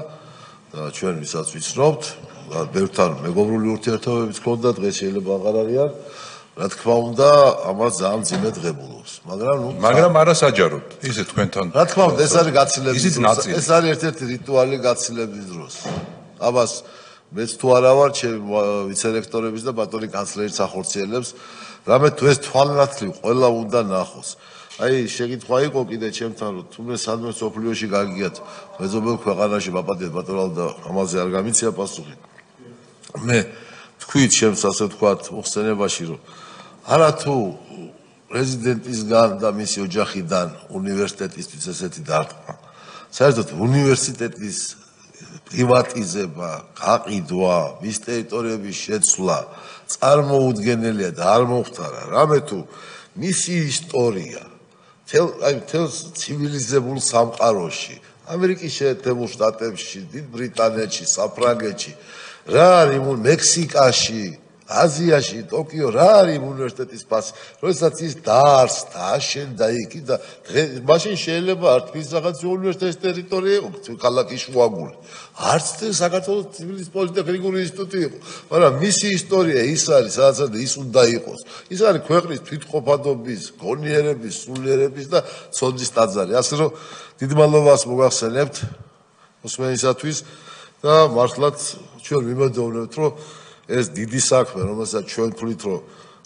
და ჩვენ ვისაც ვიცნობთ, ბევრთან მეგობრული ურთიერთობებიც ჰქონდა, დღეს შეიძლება აღარ არიან. რა თქმა უნდა, ამას ძალიან მძიმე დღებულობს. მაგრამ არასაჯაროდ, ისე თქვენთან. რა თქმა უნდა, ეს არის გაცილების დროს. ეს არის ერთ-ერთი რიტუალი გაცილების დროს. ამას მეც თუ არა ვარ, ჩემი ვიცე-რექტორების და ბატონი კანცლერის ახორციელებს, რამე თუ ეს თვალნათლივ ყველა უნდა ნახოს. აი, შეკითხვა იყო კიდე ჩემთან, რომ თუნდაც სადმე სოფლიოში გაგიათ მეზობელ ქვეყანაში ბაპატიეთ ბატონალ და ამაზე არ გამიცია პასუხი. მე თქვით ჩემს ასე ვთქვათ მოხსენებაში, რომ არათუ პრეზიდენტისგან და მისი ოჯახიდან უნივერსიტეტისთვის ესეთი დარტყმა. საერთოდ უნივერსიტეტის პრივატიზება, გაყიდვა, მის ტერიტორიების შეცვლა წარმოუდგენელია და არ მომხდარა. რამე თუ მისი ისტორია მთელ ცივილიზებულ სამყაროში, ამერიკის შეერთებულ შტატებში, დიდ ბრიტანეთში, საფრანგეთში, რა არის მექსიკაში, აზიაში, ტოკიო, რა არის უნივერსიტეტის ფასი, როდესაც ის დაარსდა, აშენდა იქ და მაშინ შეიძლება არ თქვის რაღაც უნივერსიტეტის ტერიტორია იყო, ქალაქი შუაგული. არც საქართველოს ცივილიზაციის პოლიტექნიკური ინსტიტუტი იყო, მაგრამ მისი ისტორია ის არის, სადაც ის უნდა იყოს. ის არის ქვეყნის თვითყოფადობის, გონიერების, სულიერების და ცოდნის ტაძარი. ასე რომ დიდ მადლობას მოგახსენებთ მოსმენისათვის და მართლაც ჩვენ ვიმედოვნებთ, რომ ეს დიდი საქმე, რომელსაც ჩვენ ვთვლით, რომ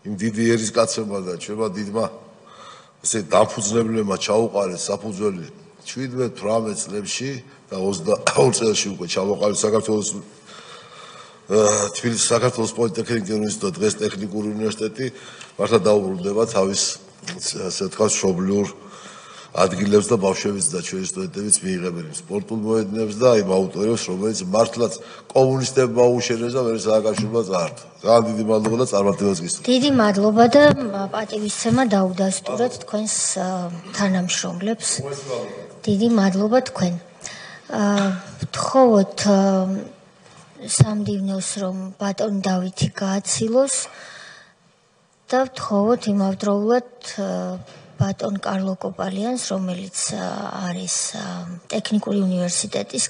იმ დიდი ერისკაცებმა და ჩვენმა დიდმა ესე დამფუძნებლებმა ჩაუყარეს საფუძველი 17-18 წლებში და 22 წელში უკვე ჩამოყალიბდა საქართველოს თბილისის საქართველოს პოლიტექნიკური ინსტიტუტი, დღეს ტექნიკური უნივერსიტეტი, მართლა დაუბრუნდება თავის ასე ვთქვათ მშობლიურ ადგილებს და ბავშვებიც და ჩვენი სტუდენტებიც მიიღებენ სპორტულ მოედნებს და იმ ავტორებს, რომელიც მართლაც კომუნისტებმა უშენეს და მე სააკაშვილმა წაართვა. ძალიან დიდი მადლობა და წარმატებას გისურვებთ. დიდი მადლობა და პატივისცემა დაუდასტურეთ თქვენს თანამშრომლებს. დიდი მადლობა თქვენ. ვთხოვოთ სამდივნოს რომ ბატონ დავითი გააცილოს და ვთხოვოთ იმავდროულად ბატონ კარლო კოპალიანს, რომელიც არის ტექნიკური უნივერსიტეტის